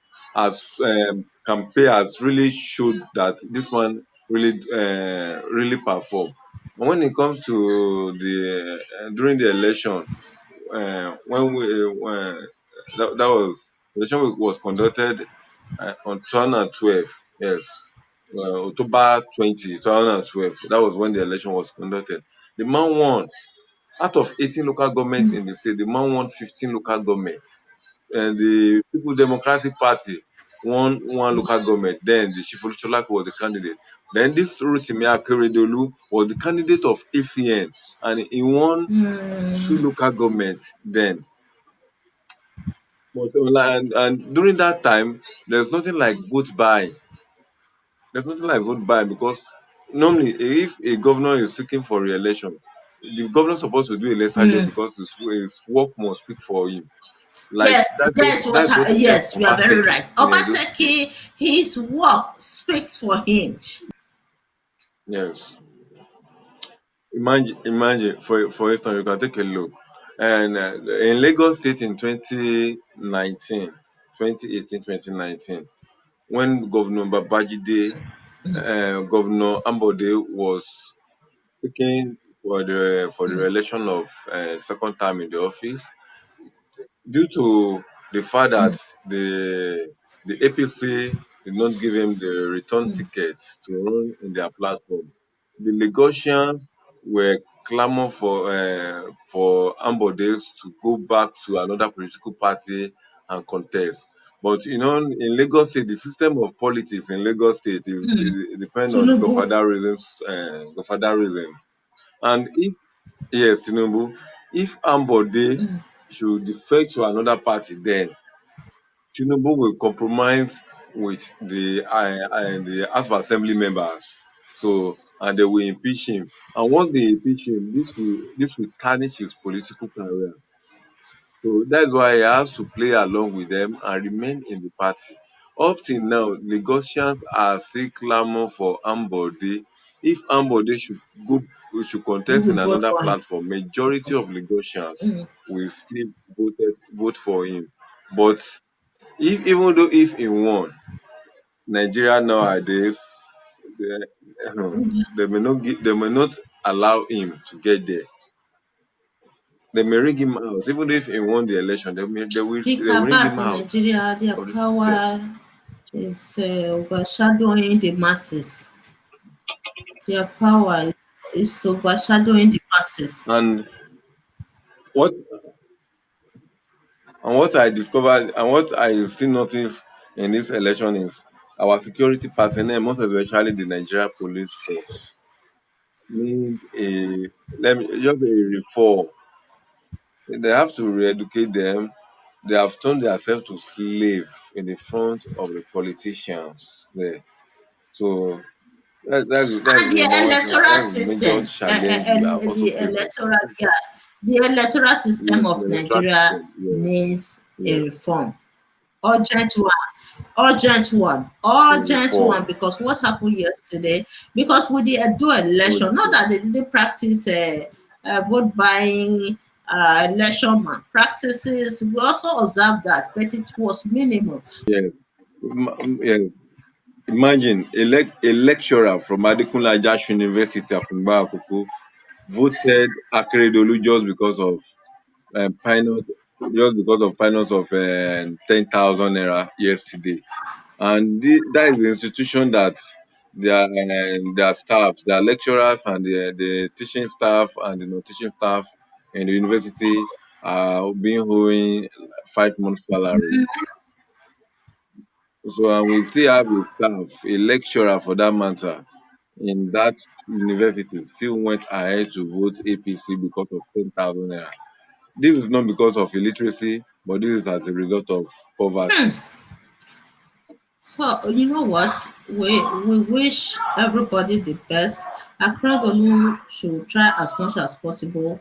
campaign has really showed that this man really perform. But when it comes to the during the election, when we that was the election was conducted on 2012. Yes, October 20, 2012. That was when the election was conducted. The man won. Out of 18 local governments mm, in the state, the man won 15 local governments. And the People's Democratic Party won one local government. Then the Chief Olusholaki was the candidate. Then this Rotimi Akeredolu was the candidate of ACN, and he won two mm, local governments then. But and during that time, there's nothing like vote buying. There's nothing like vote buying because normally if a governor is seeking for re-election, the governor is supposed to do a lesser job mm. because his work must speak for him. Like Yes, that's what that's what yes, you are very Obaseki right. in Edo State. Obaseki, his work speaks for him. Yes. Imagine for instance, you can take a look. And in Lagos State in 2018, 2019, when Governor Babajide, Governor Ambode was seeking for the re-election of second term in the office, due to the fact that the APC did not give him the return tickets to run in their platform. The Lagosians were clamor for Ambode to go back to another political party and contest. But you know, in Lagos State, the system of politics in Lagos State is depend on Tinubu. godfatherism. And if yes, Tinubu, if Ambode should defect to another party, then Tinubu will compromise with the House of Assembly members. So and they will impeach him. And once they impeach him, this will tarnish his political career. So that's why he has to play along with them and remain in the party. Up till now, Lagosians are still clamor for Ambode. If Ambode should Who contest will in vote another for him? platform, majority of Lagosians Mm. will still vote for him. But if he won, Nigeria nowadays they, they may not allow him to get there. They may ring him out. Even if he won the election, The they will ring cabals him in out Nigeria, their of the system. power is overshadowing the masses. Their power is overshadowing the masses. And what and what I discovered and what I still notice in this election is our security personnel, most especially the Nigeria police force, need a let me just a reform. They have to re-educate them. They have turned themselves to slave in the front of the politicians there. So that's And the the number one thing. electoral That's the major system, challenge we are and also the facing. electoral, yeah, the electoral system Yes, the of electoral Nigeria system. Yes, needs a yes, reform. Urgent one, a urgent one, reform. because what happened yesterday, because with the Edo election, not that they didn't practice vote buying, election practices, we also observed that, but it was minimum. Yes, yes. Imagine a lecturer from Adekunle Ajash University, Afungba Akoko, voted Akeredolu just because of finance of 10,000 naira yesterday. And that is the institution that their staff, their lecturers and the teaching staff and the non-teaching staff in the university are being owing 5 months salary. So and we still have a staff, a lecturer for that matter, in that university still went ahead to vote APC because of 10,000 naira. This is not because of illiteracy, but this is as a result of poverty. So you know what? We wish everybody the best. Akradolu should try as much as possible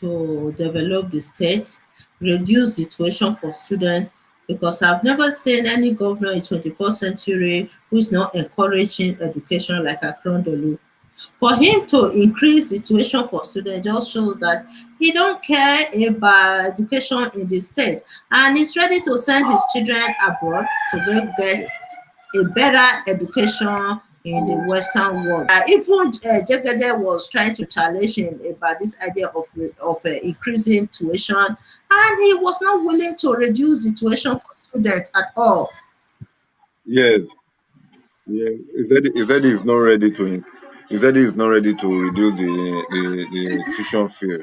to develop the state, reduce the tuition for students, because I've never seen any governor in 21st century who is not encouraging education like Akradolu. For him to increase the tuition for students just shows that he don't care about education in the state, and he's ready to send his children abroad to go get a better education in the Western world. Even Jegede was trying to challenge him about this idea of increasing tuition, and he was not willing to reduce the tuition for students at all. Yes, yeah. He said he's not ready to reduce the tuition fee.